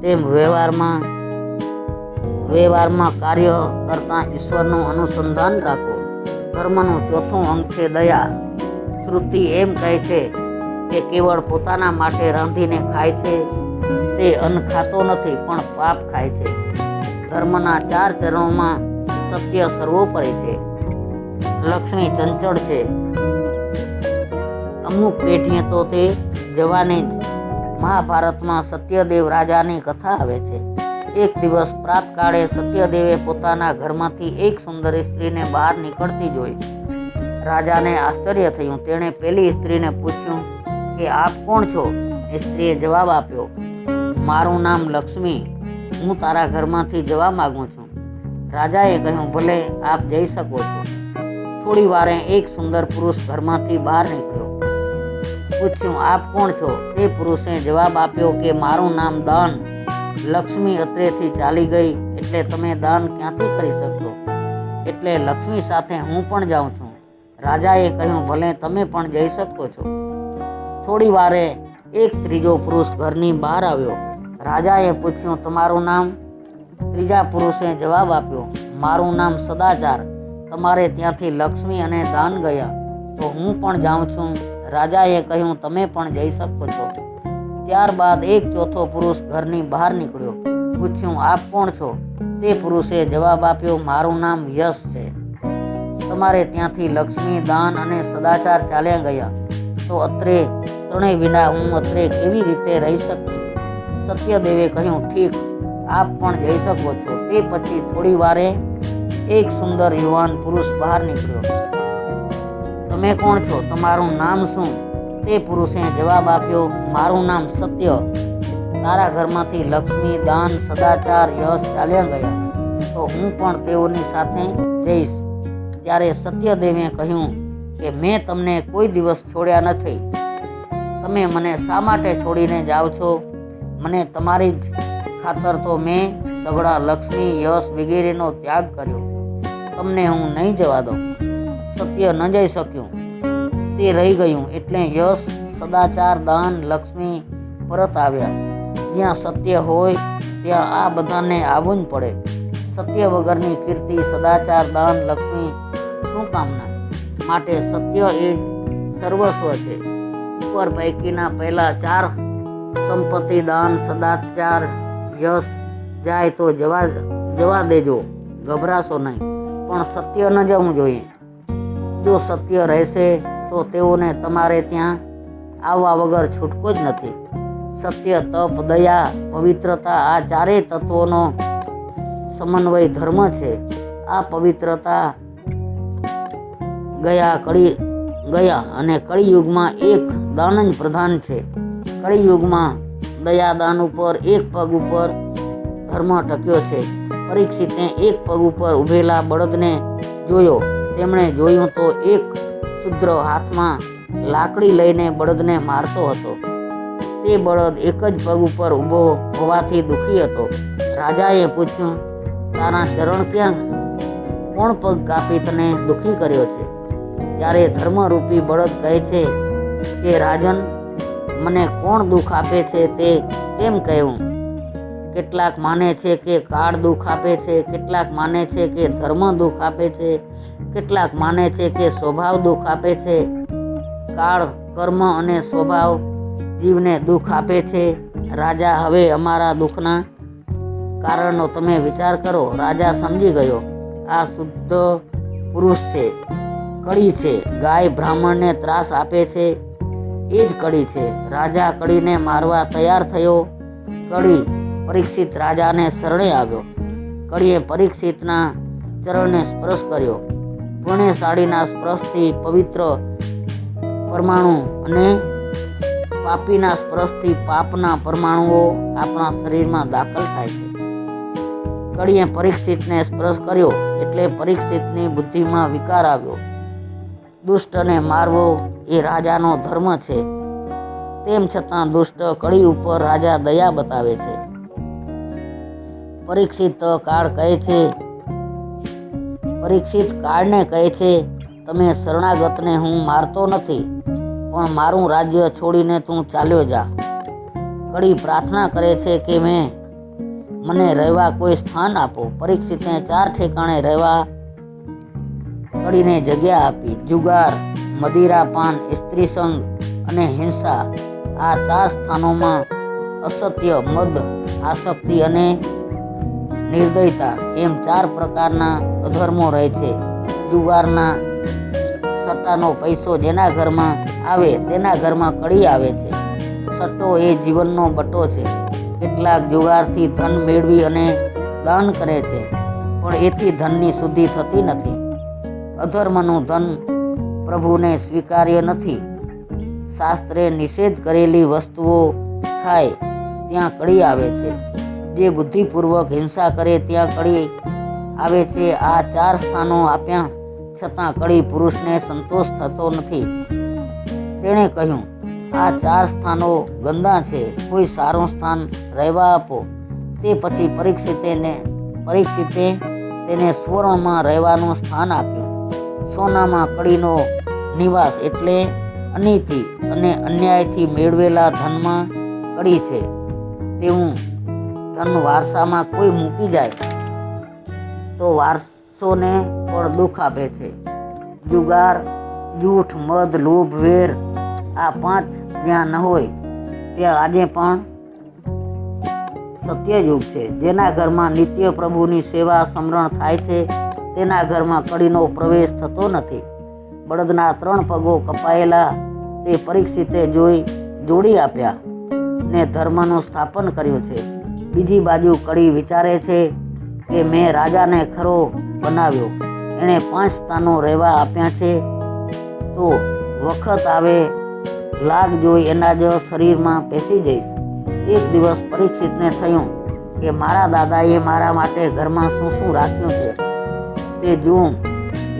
તેમ વ્યવહારમાં કાર્ય કરતા ઈશ્વરનું અનુસંધાન રાખો. ધર્મનું 4થું અંગ છે દયા. શ્રુતિ એમ કહે છે કે કેવળ પોતાના માટે રાંધીને ખાય છે તે અન્ન ખાતો નથી પણ પાપ ખાય છે. ધર્મના 4 ચરણોમાં સત્ય સર્વોપરી છે. લક્ષ્મી ચંચળ છે. અમુક પેઢીએ તો તે જવાની જ. મહાભારતમાં સત્યદેવ રાજાની કથા આવે છે. એક દિવસ પ્રાતકાળે સત્યદેવે પોતાના ઘરમાંથી એક સુંદર સ્ત્રીને બહાર નીકળતી જોઈ. રાજાને આશ્ચર્ય થયું. તેણે પેલી સ્ત્રીને પૂછ્યું કે આપ કોણ છો? સ્ત્રીએ જવાબ આપ્યો, મારું નામ લક્ષ્મી, હું તારા ઘરમાંથી જવા માંગુ છું. રાજાએ કહ્યું, ભલે આપ જઈ શકો છો. થોડી વારે એક સુંદર પુરુષ ઘરમાંથી બહાર નીકળ્યો. પૂછ્યું, આપ કોણ છો? તે પુરુષે જવાબ આપ્યો કે મારું નામ દાન. લક્ષ્મી અત્રેથી ચાલી ગઈ એટલે તમે દાન ક્યાંથી કરી શકશો? એટલે લક્ષ્મી સાથે હું પણ જાઉં છું. રાજાએ કહ્યું, ભલે તમે પણ જઈ શકો છો. થોડી વારે એક ત્રીજો પુરુષ ઘરની બહાર આવ્યો. રાજાએ પૂછ્યું, તમારું નામ? ત્રીજા પુરુષે જવાબ આપ્યો, મારું નામ સદાચાર. તમારે ત્યાંથી લક્ષ્મી અને દાન ગયા તો હું પણ જાઉં છું. રાજાએ કહ્યું, તમે પણ જઈ શકો છો. ત્યારબાદ એક ચોથો પુરુષ ઘરની બહાર નીકળ્યો. પૂછ્યું, આપ કોણ છો? તે પુરુષે જવાબ આપ્યો, મારું નામ યશ છે. તમારે ત્યાંથી લક્ષ્મી, દાન અને સદાચાર ચાલ્યા ગયા તો અત્રે ત્રણેય વિના હું અત્રે કેવી રીતે રહી શકું? સત્યદેવે કહ્યું, ઠીક, આપ પણ જઈ શકો છો. તે પછી થોડી વારે એક સુંદર યુવાન પુરુષ બહાર નીકળ્યો. તમે કોણ છો? તમારું નામ શું? તે પુરુષે જવાબ આપ્યો, મારું નામ સત્ય. તારા ઘરમાંથી લક્ષ્મી, દાન, સદાચાર, યશ ચાલ્યા ગયા તો હું પણ તેઓની સાથે જઈશ. ત્યારે સત્યદેવે કહ્યું કે મેં તમને કોઈ દિવસ છોડ્યા નથી. તમે મને શા માટે છોડીને જાઓ છો? મને તમારી જ ખાતર તો મેં સગડા લક્ષ્મી, યશ વગેરેનો ત્યાગ કર્યો. તમને હું નહીં જવા દઉં. સત્ય ન જઈ શક્યું. તે રહી ગયું એટલે યશ, સદાચાર, દાન, લક્ષ્મી પરત આવ્યા. જ્યાં સત્ય હોય ત્યાં આ બધાને આવવું જ પડે. સત્ય વગરની કીર્તિ, સદાચાર, દાન, લક્ષ્મી શું કામના? માટે સત્ય એ જ સર્વસ્વ છે. ઉપર પૈકીના પહેલા 4 સંપત્તિ, દાન, સદાચાર, યશ જાય તો જવા દેજો, ગભરાશો નહીં. પણ સત્ય ન જવું જોઈએ. જો સત્ય રહેશે તો તેઓને તમારે ત્યાં આવવા વગર છૂટકો જ નથી. સત્ય, તપ, દયા, પવિત્રતા આ 4 તત્વોનો સમન્વય ધર્મ છે. આ પવિત્રતા ગયા અને કળિયુગમાં એક દાન જ પ્રધાન છે. કળિયુગમાં દયાદાન ઉપર એક પગ ઉપર ધર્મ ટક્યો છે. પરીક્ષિતે એક પગ ઉપર ઉભેલા બળદને જોયો. તેમણે જોયું તો એક શૂદ્ર હાથમાં લાકડી લઈને બળદને મારતો હતો. તે બળદ એક જ પગ ઉપર ઊભો હોવાથી દુઃખી હતો. રાજાએ પૂછ્યું, તારા ચરણ ક્યાં? કોણ પગ કાપી તને દુઃખી કર્યો છે? ત્યારે ધર્મરૂપી બળદ કહે છે કે રાજન, મને કોણ દુઃખ આપે છે તે કેમ કહેવું? કેટલાક માને છે કે કાળ દુઃખ આપે છે, કેટલાક માને છે કે ધર્મ દુઃખ આપે છે, કેટલાક માને છે કે સ્વભાવ દુઃખ આપે છે. કાળ, કર્મ અને સ્વભાવ જીવને દુઃખ આપે છે. રાજા, હવે અમારા દુઃખના કારણનો તમે વિચાર કરો. રાજા સમજી ગયો, આ શુદ્ધ પુરુષ છે, કળી છે. ગાય બ્રાહ્મણને ત્રાસ આપે છે એ જ કળી છે. રાજા કળીને મારવા તૈયાર થયો. કળી પરીક્ષિત રાજાને શરણે આવ્યો. કળીએ પરીક્ષિતના ચરણને સ્પર્શ કર્યો. પુણ્યશાળીના સ્પર્શથી પવિત્ર પરમાણુ અને પાપીના સ્પર્શથી પાપના પરમાણુઓ આપણા શરીરમાં દાખલ થાય છે. કળીએ પરીક્ષિતને સ્પર્શ કર્યો એટલે પરીક્ષિતની બુદ્ધિમાં વિકાર આવ્યો. દુષ્ટને મારવો એ રાજાનો ધર્મ છે. તેમ છતાં દુષ્ટ કળી ઉપર રાજા દયા બતાવે છે. પરીક્ષિત કાળને કહે છે, તમે શરણાગતને હું મારતો નથી, પણ મારું રાજ્ય છોડીને તું ચાલ્યો જા. કળી પ્રાર્થના કરે છે કે મને રહેવા કોઈ સ્થાન આપો. પરીક્ષિતને 4 ઠેકાણે રહેવા કળીને જગ્યા આપી. જુગાર, મદિરાપાન, સ્ત્રી સંગ અને હિંસા આ 4 સ્થાનોમાં અસત્ય, મદ, આસક્તિ અને નિર્દયતા એમ 4 પ્રકારના અધર્મો રહે છે. જુગારના સટ્ટાનો પૈસો જેના ઘરમાં આવે તેના ઘરમાં કળી આવે છે. સટ્ટો એ જીવનનો બટ્ટો છે. કેટલાક જુગારથી ધન મેળવી અને દાન કરે છે, પણ એથી ધનની શુદ્ધિ થતી નથી. અધર્મનું ધન પ્રભુને સ્વીકાર્ય નથી. શાસ્ત્રે નિષેધ કરેલી વસ્તુઓ ખાય ત્યાં કળી આવે છે. જે બુદ્ધિપૂર્વક હિંસા કરે ત્યાં કળી આવે છે. આ 4 સ્થાનો આપ્યા છતાં કળી પુરુષને સંતોષ થતો નથી. તેણે કહ્યું, આ 4 સ્થાનો ગંદા છે, કોઈ સારું સ્થાન રહેવા આપો. તે પછી પરીક્ષિતે તેને સુવર્ણમાં રહેવાનું સ્થાન આપ્યું. સોનામાં કળીનો નિવાસ એટલે અનીતિ અને અન્યાયથી મેળવેલા ધનમાં કળી છે. તેવું ધન વારસામાં કોઈ મૂકી જાય તો વારસોને પણ દુઃખ આપે છે. જુગાર, જૂઠ, મદ, લોભ, વેર આ 5 જ્યાં ન હોય ત્યાં આજે પણ સત્યયુગ છે. જેના ઘરમાં નિત્ય પ્રભુની સેવા સમરણ થાય છે તેના ઘરમાં કળીનો પ્રવેશ થતો નથી. બળદના 3 પગો કપાયેલા તે પરીક્ષિતે જોડી આપ્યા ને ધર્મનું સ્થાપન કર્યું છે. બીજી બાજુ કળી વિચારે છે કે મેં રાજાને ખરો બનાવ્યો, એણે 5 સ્થાનો રહેવા આપ્યા છે, તો વખત આવે લાગ જોઈ એના જ શરીરમાં પેસી જઈશ. એક દિવસ પરીક્ષિતને થયું કે મારા દાદાએ મારા માટે ઘરમાં શું શું રાખ્યું છે. તે જોઉં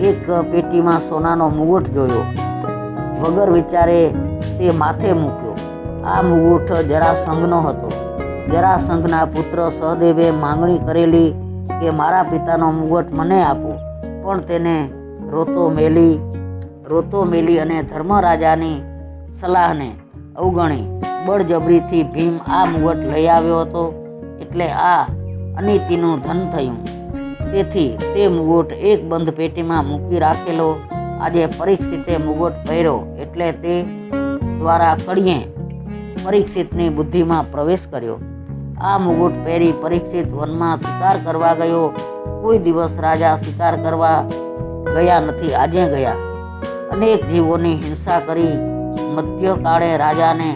એક પેટીમાં સોનાનો મુગટ જોયો. વગર વિચારે તે માથે મૂક્યો. આ મુગટ જરાસંઘનો હતો. જરાસંઘના પુત્ર સહદેવે માંગણી કરેલી કે મારા પિતાનો મુગટ મને આપો, પણ તેને રોતો મેલી અને ધર્મરાજાની સલાહને અવગણી બળજબરીથી ભીમ આ મુગટ લઈ આવ્યો હતો. એટલે આ અનીતિનું ધન થયું. તેથી તે મુગટ એક બંધ પેટીમાં મૂકી રાખેલો. આજે પરીક્ષિતે મુગટ પહેર્યો એટલે તે દ્વારા કળીએ પરીક્ષિતની બુદ્ધિમાં પ્રવેશ કર્યો. આ મુગટ પહેરી પરીક્ષિત વનમાં શિકાર કરવા ગયો. કોઈ દિવસ રાજા શિકાર કરવા ગયા નથી, આજે ગયા. અનેક જીવોની હિંસા કરી. મધ્યકાળે રાજાને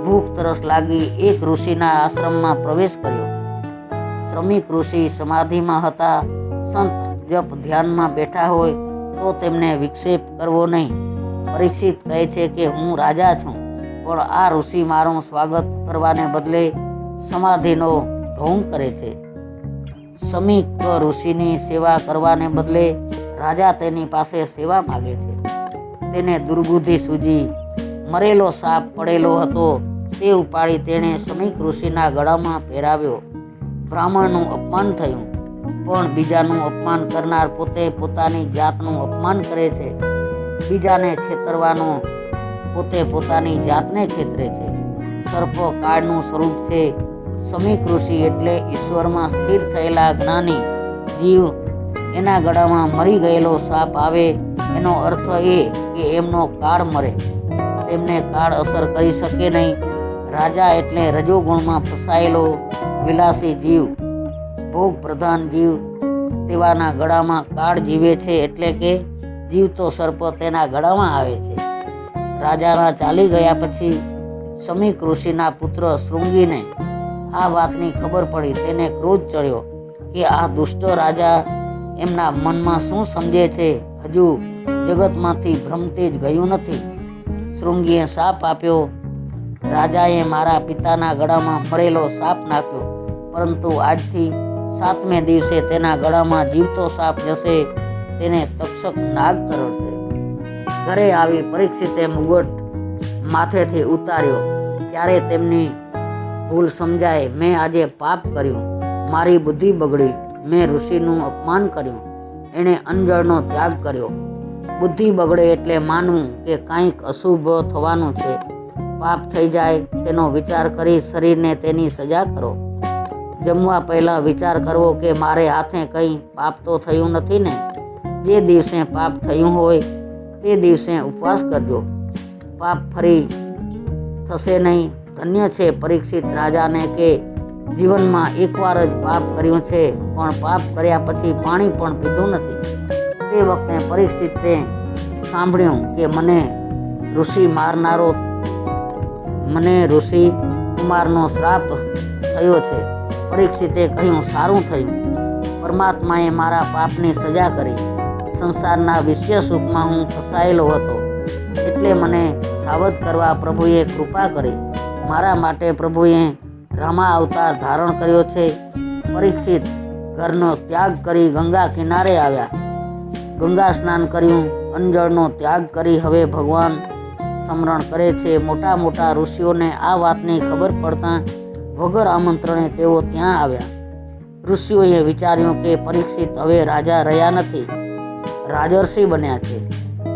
ભૂખ તરસ લાગી. એક ઋષિના આશ્રમમાં પ્રવેશ કર્યો. શ્રમિક ઋષિ સમાધિમાં હતા. સંત જપ ધ્યાનમાં બેઠા હોય તો તેમને વિક્ષેપ કરવો નહીં. પરીક્ષિત કહે છે કે હું રાજા છું, પણ આ ઋષિ મારું સ્વાગત કરવાને બદલે સમાધિનો ઢોંગ કરે છે. શ્રમિક ઋષિની સેવા કરવાને બદલે રાજા તેની પાસે સેવા માગે છે. તેને દુર્બુદ્ધિ સૂજી. મરેલો સાપ પડેલો હતો તે ઉપાડી તેણે શ્રમિક ઋષિના ગળામાં પહેરાવ્યો. બ્રાહ્મણનું અપમાન થયું, પણ બીજાનું અપમાન કરનાર પોતે પોતાની જાતનું અપમાન કરે છે. બીજાને છેતરવાનો પોતે પોતાની જાતને છેતરે છે. સર્પ કાળનું સ્વરૂપ છે. શ્રમિક ઋષિ એટલે ઈશ્વરમાં સ્થિર થયેલા જ્ઞાની જીવ. એના ગળામાં મરી ગયેલો સાપ આવે એનો અર્થ એ કે એમનો કાળ મરે. તેમને કાળ અસર કરી શકે નહીં. રાજા એટલે રજોગુણમાં ફસાયેલો વિલાસી જીવ, ભોગ પ્રધાન જીવ. તેવાના ગળામાં કાળ જીવે છે, એટલે કે જીવતો સર્પ તેના ગળામાં આવે છે. રાજાના ચાલી ગયા પછી શ્રમિક ઋષિના પુત્ર શૃંગીને આ વાતની ખબર પડી. તેને ક્રોધ ચડ્યો કે આ દુષ્ટ રાજા એમના મનમાં શું સમજે છે, હજુ જગતમાંથી ભ્રમથી જ ગયું નથી. શૃંગીએ શાપ આપ્યો. રાજાએ મારા પિતાના ગળામાં મળેલો સાપ નાખ્યો, પરંતુ આજથી 7મે દિવસે તેના ગળામાં જીવતો સાપ જશે. તેને તક્ષક નાગ કરશે. ઘરે આવી પરીક્ષિતે મુગટ માથેથી ઉતાર્યો. ત્યારે તેમની ભૂલ સમજાય. મેં આજે પાપ કર્યું, મારી બુદ્ધિ બગડી. મેં ઋષિનું અપમાન કર્યું, એણે અંજળનો ત્યાગ કર્યો. બુદ્ધિ બગડે એટલે માનવું કે કંઈક અશુભ થવાનું છે. પાપ થઈ જાય તેનો વિચાર કરી શરીરને તેની સજા કરો. જમવા પહેલાં વિચાર કરવો કે મારે હાથે કંઈ પાપ તો થયું નથી ને. જે દિવસે પાપ થયું હોય તે દિવસે ઉપવાસ કરજો. પાપ ફરી થશે નહીં. ધન્ય છે પરીક્ષિત રાજાને કે જીવનમાં એકવાર જ પાપ કર્યું છે, પણ પાપ કર્યા પછી પાણી પણ પીધું નથી. તે વખતે પરીક્ષિતે સાંભળ્યું કે મને ઋષિ કુમારનો શ્રાપ થયો છે. પરીક્ષિતે કહ્યું, સારું થયું. પરમાત્માએ મારા પાપની સજા કરી. સંસારના વિષય સુખમાં હું ફસાયેલો હતો, એટલે મને સાવધ કરવા પ્રભુએ કૃપા કરી. મારા માટે પ્રભુએ રામા અવતાર ધારણ કર્યો છે. પરીક્ષિત ઘરનો ત્યાગ કરી ગંગા કિનારે આવ્યા. ગંગા સ્નાન કર્યું, અંજળનો ત્યાગ કરી હવે ભગવાન સ્મરણ કરે છે. મોટા મોટા ઋષિઓને આ વાતની ખબર પડતા વગર આમંત્રણે તેઓ ત્યાં આવ્યા. ઋષિઓએ વિચાર્યું કે પરીક્ષિત હવે રાજા રહ્યા નથી, રાજર્ષિ બન્યા છે.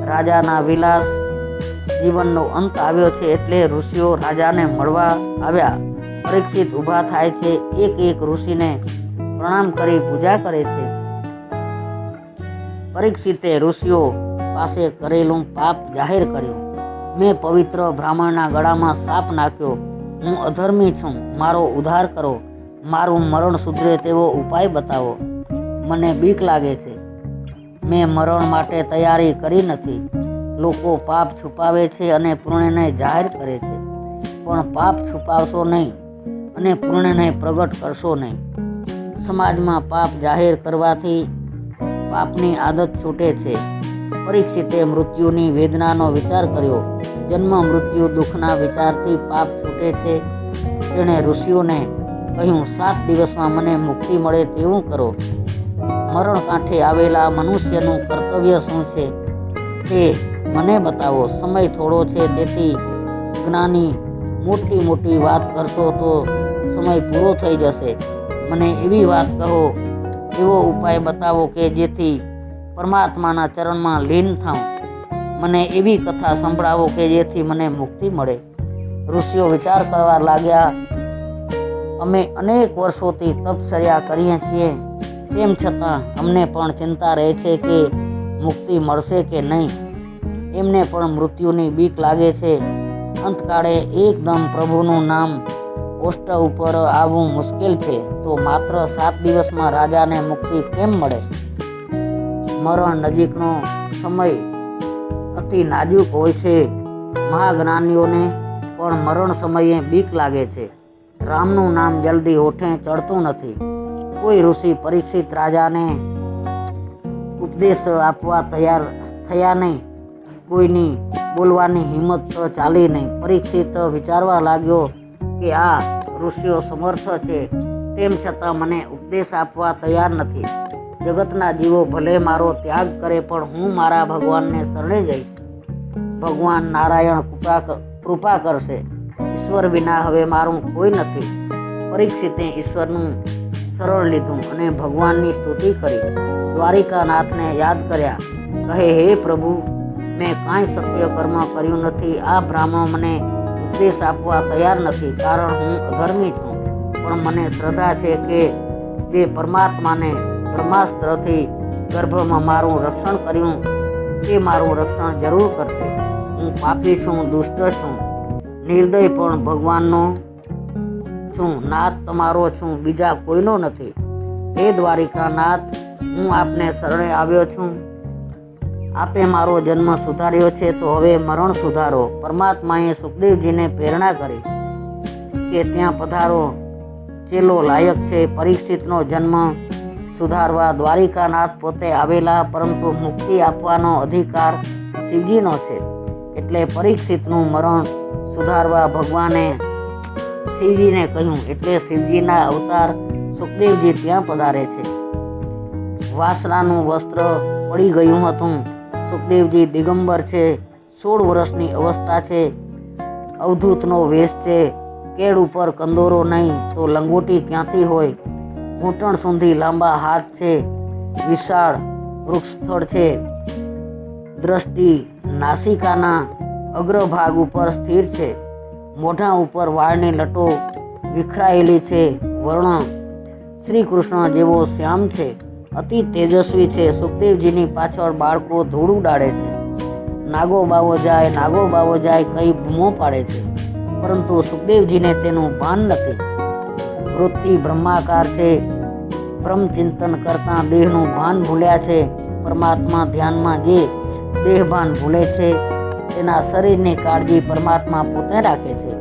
રાજાના વિલાસ જીવનનો અંત આવ્યો છે એટલે ઋષિઓ રાજાને મળવા આવ્યા. પરીક્ષિત ઊભા થાય છે, એક એક ઋષિને પ્રણામ કરી પૂજા કરે છે. પરીક્ષિતે ઋષિઓ પાસે કરેલું પાપ જાહેર કર્યું. મેં પવિત્ર બ્રાહ્મણના ગળામાં સાપ નાખ્યો. હું અધર્મી છું, મારો ઉદ્ધાર કરો. મારું મરણ સુધરે તેવો ઉપાય બતાવો. મને બીક લાગે છે. મેં મરણ માટે તૈયારી કરી નથી. લોકો પાપ છુપાવે છે અને પુણ્યને જાહેર કરે છે, પણ પાપ છુપાવશો નહીં અને પુણ્યને પ્રગટ કરશો નહીં. સમાજમાં પાપ જાહેર કરવાથી પાપની આદત છૂટે છે. પરીક્ષિતે મૃત્યુની વેદનાનો વિચાર કર્યો. જન્મ મૃત્યુ દુઃખના વિચારથી પાપ છૂટે છે. તેણે ઋષિઓને કહ્યું, 7 દિવસમાં મને મુક્તિ મળે તેવું કરો. મરણ કાંઠે આવેલા મનુષ્યનું કર્તવ્ય શું છે તે મને બતાવો. સમય થોડો છે, તેથી જ્ઞાની મોટી મોટી વાત કરશો તો સમય પૂરો થઈ જશે. મને એવી વાત કહો, એવો ઉપાય બતાવો કે જેથી પરમાત્માના ચરણમાં લીન થાઉં. મને એવી કથા સંભળાવો કે જેથી મને મુક્તિ મળે. ઋષિઓ વિચાર કરવા લાગ્યા. અમે અનેક વર્ષોથી તપશ્ચર્યા કરીએ છીએ, તેમ છતાં અમને પણ ચિંતા રહે છે કે મુક્તિ મળશે કે નહીં. એમને પણ મૃત્યુની બીક લાગે છે. અંતકાળે એકદમ પ્રભુનું નામ ઓષ્ટ ઉપર આવવું મુશ્કેલ છે, તો માત્ર 7 દિવસમાં રાજાને મુક્તિ કેમ મળે? મરણ નજીકનો સમય અતિ નાજુક હોય છે. મહાજ્ઞાનીઓને પણ મરણ સમયે બીક લાગે છે. રામનું નામ જલ્દી હોઠે ચડતું નથી. કોઈ ઋષિ પરીક્ષિત રાજાને ઉપદેશ આપવા તૈયાર થયા નહીં. કોઈની બોલવાની હિંમત ચાલી નહીં. પરીક્ષિત વિચારવા લાગ્યો કે આ ઋષિઓ સમર્થ છે, તેમ છતાં મને ઉપદેશ આપવા તૈયાર નથી. જગતના જીવો ભલે મારો ત્યાગ કરે, પણ હું મારા ભગવાનને શરણે જઈશ. ભગવાન નારાયણ કૃપા કરશે. ઈશ્વર વિના હવે મારું કોઈ નથી. પરીક્ષિતે ઈશ્વરનું શરણ લીધું અને ભગવાનની સ્તુતિ કરી. દ્વારિકાનાથને યાદ કર્યા. કહે, હે પ્રભુ, મેં કાંઈ સત્ય કર્મ કર્યું નથી. આ બ્રાહ્મણ મને ઉપદેશ આપવા તૈયાર નથી, કારણ હું અધર્મી છું. પણ મને શ્રદ્ધા છે કે જે પરમાત્માને બ્રહ્માસ્ત્રથી ગર્ભમાં મારું રક્ષણ કર્યું તે મારું રક્ષણ જરૂર કરશે. હું પાપી છું, દુષ્ટ છું, નિર્દય પણ ભગવાનનો છું. નાથ તમારો છું, બીજા કોઈનો નથી. હે દ્વારિકાનાથ, હું આપને શરણે આવ્યો છું. આપે મારો જન્મ સુધાર્યો છે, તો હવે મરણ સુધારો. પરમાત્માએ સુખદેવજીને પ્રેરણા કરી કે ત્યાં પધારો, ચેલો લાયક છે. પરીક્ષિતનો જન્મ સુધારવા દ્વારિકાનાથ પોતે આવેલા, પરંતુ મુક્તિ આપવાનો અધિકાર શિવજીનો છે. એટલે પરીક્ષિતનું મરણ સુધારવા ભગવાને શિવજીને કહ્યું. એટલે શિવજીના અવતાર સુખદેવજી ત્યાં પધારે છે. વાસનાનું વસ્ત્ર પડી ગયું હતું. સુખદેવજી દિગંબર છે. 16 વર્ષની અવસ્થા છે. અવધૂતનો વેશ છે. કેળ ઉપર કંદોરો નહીં તો લંગોટી ક્યાંથી હોય? ઘૂંટણ સુધી લાંબા હાથ છે. વિશાળ વૃક્ષસ્થળ છે. દ્રષ્ટિ નાસિકાના અગ્રભાગ ઉપર સ્થિર છે. મોઢા ઉપર વાળની લટો વિખરાયેલી છે. વર્ણ શ્રી કૃષ્ણ જેવો શ્યામ છે. અતિ તેજસ્વી છે. સુખદેવજીની પાછળ બાળકો ધૂળ ઉડાડે છે. નાગો બાવો જાય, નાગો બાવો જાય કઈ બૂમો પાડે છે, પરંતુ સુખદેવજીને તેનું ભાન નથી. વૃત્તિ બ્રહ્માકાર છે. બ્રહ્મચિંતન કરતા દેહનું ભાન ભૂલ્યા છે. પરમાત્મા ધ્યાનમાં જે દેહ ભાન ભૂલે છે, તેના શરીરની કાળજી પરમાત્મા પોતે રાખે છે.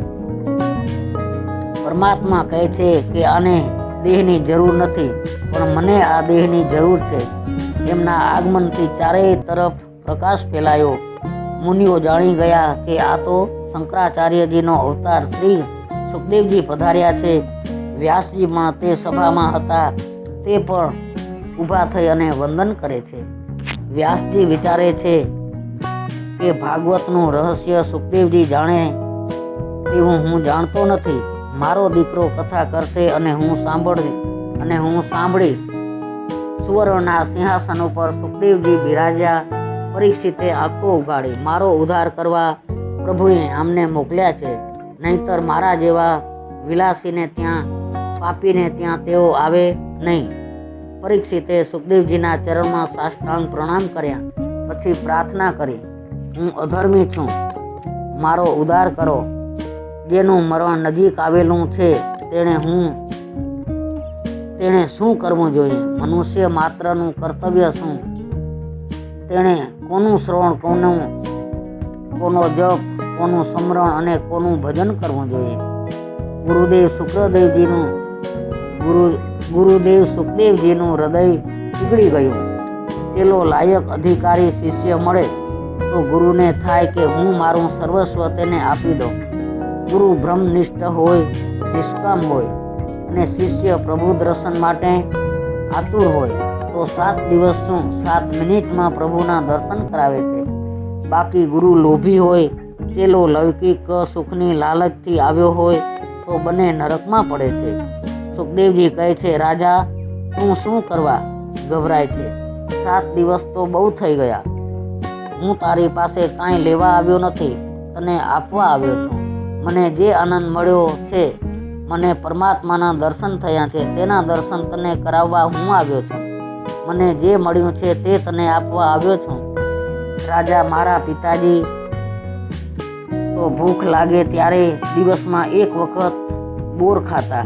પરમાત્મા કહે છે કે આને દેહની જરૂર નથી, પણ મને આ દેહની જરૂર છે. એમના આગમનથી ચારેય તરફ પ્રકાશ ફેલાયો. મુનિઓ જાણી ગયા કે આ તો શંકરાચાર્યજીનો અવતાર શ્રી સુખદેવજી પધાર્યા છે. વ્યાસજી પણ તે સભામાં હતા. તે પણ ઊભા થઈ અને વંદન કરે છે. વ્યાસજી વિચારે છે કે ભાગવતનું રહસ્ય સુખદેવજી જાણે તેવું હું જાણતો નથી. મારો દીકરો કથા કરશે અને હું સાંભળીશ. સુવર્ણના સિંહાસન ઉપર સુખદેવજી બિરાજ્યા. પરીક્ષિતે આંખો ઉગાડી. મારો ઉદ્ધાર કરવા પ્રભુએ આમને મોકલ્યા છે, નહીંતર મારા જેવા વિલાસીને ત્યાં પાપીને ત્યાં તેઓ આવે નહીં. પરીક્ષિતે સુખદેવજીના ચરણમાં સાષ્ટાંગ પ્રણામ કર્યા. પછી પ્રાર્થના કરી, હું અધર્મી છું, મારો ઉદ્ધાર કરો. જેનું મરણ નજીક આવેલું છે તેણે શું કરવું જોઈએ? મનુષ્ય માત્રનું કર્તવ્ય શું? તેણે કોનું શ્રવણ, કોનો જપ, કોનું સ્મરણ અને કોનું ભજન કરવું જોઈએ? ગુરુદેવ સુખદેવજીનું હૃદય પીગળી ગયું. ચેલો લાયક અધિકારી શિષ્ય મળે તો ગુરુને થાય કે હું મારું સર્વસ્વ તેને આપી દઉં. ગુરુ બ્રહ્મનિષ્ઠ હોય, નિષ્કામ હોય અને શિષ્ય પ્રભુ દર્શન માટે આતુર હોય તો 7 દિવસ શું 7 મિનિટમાં પ્રભુના દર્શન કરાવે છે. બાકી ગુરુ લોભી હોય, ચેલો લૌકિક સુખની લાલચથી આવ્યો હોય તો બંને નરકમાં પડે છે. સુખદેવજી કહે છે, રાજા તું શું કરવા ગભરાય છે? 7 દિવસ તો બહુ થઈ ગયા. હું તારી પાસે કાંઈ લેવા આવ્યો નથી, તને આપવા આવ્યો છું. મને જે આનંદ મળ્યો છે, મને પરમાત્માના દર્શન થયા છે, તેના દર્શન તને કરાવવા હું આવ્યો છું. મને જે મળ્યું છે તે તને આપવા આવ્યો છું. રાજા, મારા પિતાજી તો ભૂખ લાગે ત્યારે દિવસમાં 1 વખત બોર ખાતા,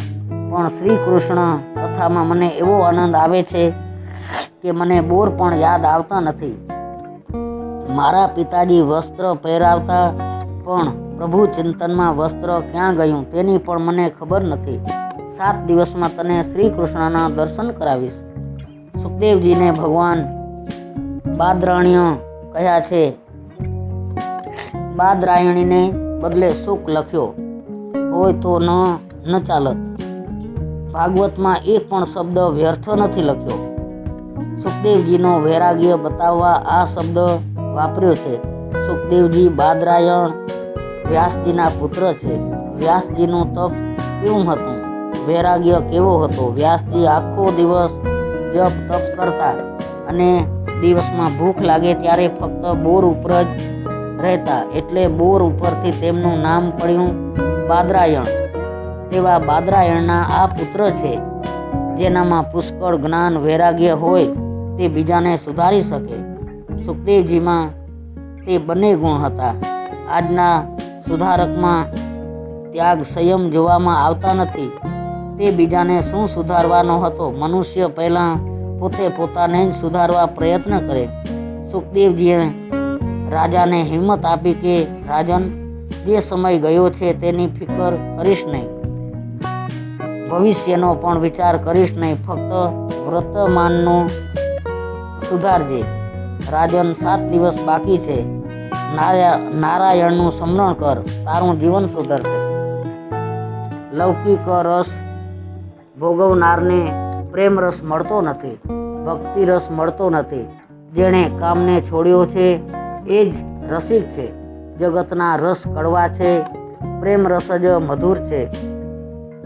પણ શ્રી કૃષ્ણ કથામાં મને એવો આનંદ આવે છે કે મને બોર પણ યાદ આવતા નથી. મારા પિતાજી વસ્ત્ર પહેરાવતા, પણ પ્રભુ ચિંતનમાં વસ્ત્ર ક્યાં ગયું તેની પણ મને ખબર નથી. 7 દિવસમાં તને શ્રી કૃષ્ણના દર્શન કરાવીશ. સુખદેવજીને ભગવાન બાદરાયણ કહ્યા છે. બાદરાયણીને બદલે સુખ લખ્યો હોય તો ન ચાલત. ભાગવતમાં એક પણ શબ્દ વ્યર્થ નથી લખ્યો. સુખદેવજીનો વૈરાગ્ય બતાવવા આ શબ્દ વાપર્યો છે. સુખદેવજી બાદરાયણ વ્યાસજીના પુત્ર છે. વ્યાસજીનું તપ કેવું હતું? વૈરાગ્ય કેવો હતો? વ્યાસજી આખો દિવસ જપ તપ કરતા અને દિવસમાં ભૂખ લાગે ત્યારે ફક્ત બોર ઉપર જ રહેતા, એટલે બોર ઉપરથી તેમનું નામ પડ્યું બાદરાયણ. તેવા બાદરાયણના આ પુત્ર છે, જેનામાં પુષ્કળ જ્ઞાન વૈરાગ્ય હોય તે બીજાને સુધારી શકે. સુખદેવજીમાં તે બંને ગુણ હતા. આજના સુધારકમાં ત્યાગ સંયમ જોવામાં આવતા નથી. તે બીજાને શું સુધારવાનો હતો? મનુષ્ય પહેલાં પોતે પોતાને જ સુધારવા પ્રયત્ન કરે. સુખદેવજીએ રાજાને હિંમત આપી કે રાજન, જે સમય ગયો છે તેની ફિકર કરીશ નહીં, ભવિષ્યનો પણ વિચાર કરીશ નહીં, ફક્ત વર્તમાનનો સુધારજે. રાજન, 7 દિવસ બાકી છે. નારાયણનું સ્મરણ કર, તારું જીવન સુધરશે. લૌકિક રસ ભોગવનારને પ્રેમ રસ મળતો નથી, ભક્તિ રસ મળતો નથી. જેણે કામને છોડ્યો છે એ જ રસિક છે. જગતના રસ કડવા છે, પ્રેમ રસ જ મધુર છે.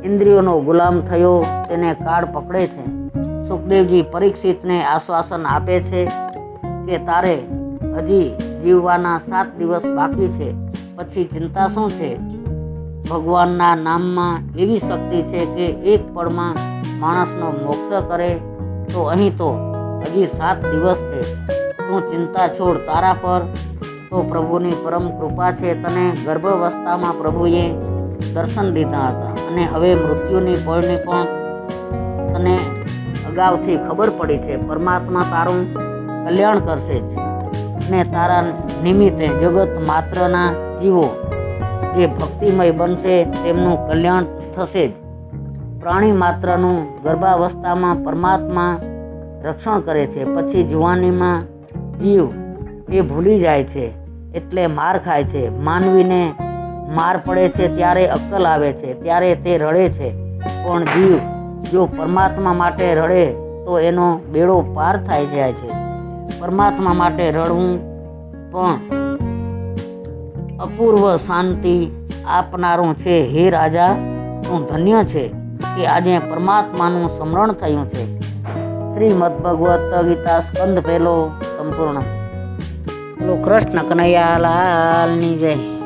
ઇન્દ્રિયોનો ગુલામ થયો તેને કાળ પકડે છે. સુખદેવજી પરીક્ષિતને આશ્વાસન આપે છે કે તારે હજી જીવવાના 7 દિવસ બાકી છે, પછી ચિંતા શું છે? ભગવાનના નામમાં એવી શક્તિ છે કે એક પળમાં માણસનો મોક્ષ કરે. તો અહીં તો હજી 7 દિવસ છે. તું ચિંતા છોડ. તારા પર તો પ્રભુની પરમ કૃપા છે. તને ગર્ભાવસ્થામાં પ્રભુએ દર્શન દીધા હતા અને હવે મૃત્યુની પળની પણ તને અગાઉથી ખબર પડી છે. પરમાત્મા તારું કલ્યાણ કરશે જ, અને તારા નિમિત્તે જગત માત્રના જીવો જે ભક્તિમય બનશે તેમનું કલ્યાણ થશે જ. પ્રાણી માત્રનું ગર્ભાવસ્થામાં પરમાત્મા રક્ષણ કરે છે, પછી જુવાનીમાં જીવ એ ભૂલી જાય છે એટલે માર ખાય છે. માનવીને માર પડે છે ત્યારે અક્કલ આવે છે, ત્યારે તે રડે છે. પણ જીવ જો પરમાત્મા માટે રડે તો એનો બેડો પાર થઈ જાય છે. પરમાત્મા માટે રડવું પણ અપૂર્વ શાંતિ આપનારું છે. હે રાજા, તું ધન્ય છે કે આજે પરમાત્માનું સ્મરણ થયું છે. શ્રીમદ ભગવત ગીતા સ્કંદ 1 સંપૂર્ણ. બોલો કૃષ્ણ કનૈયા લાલની જય.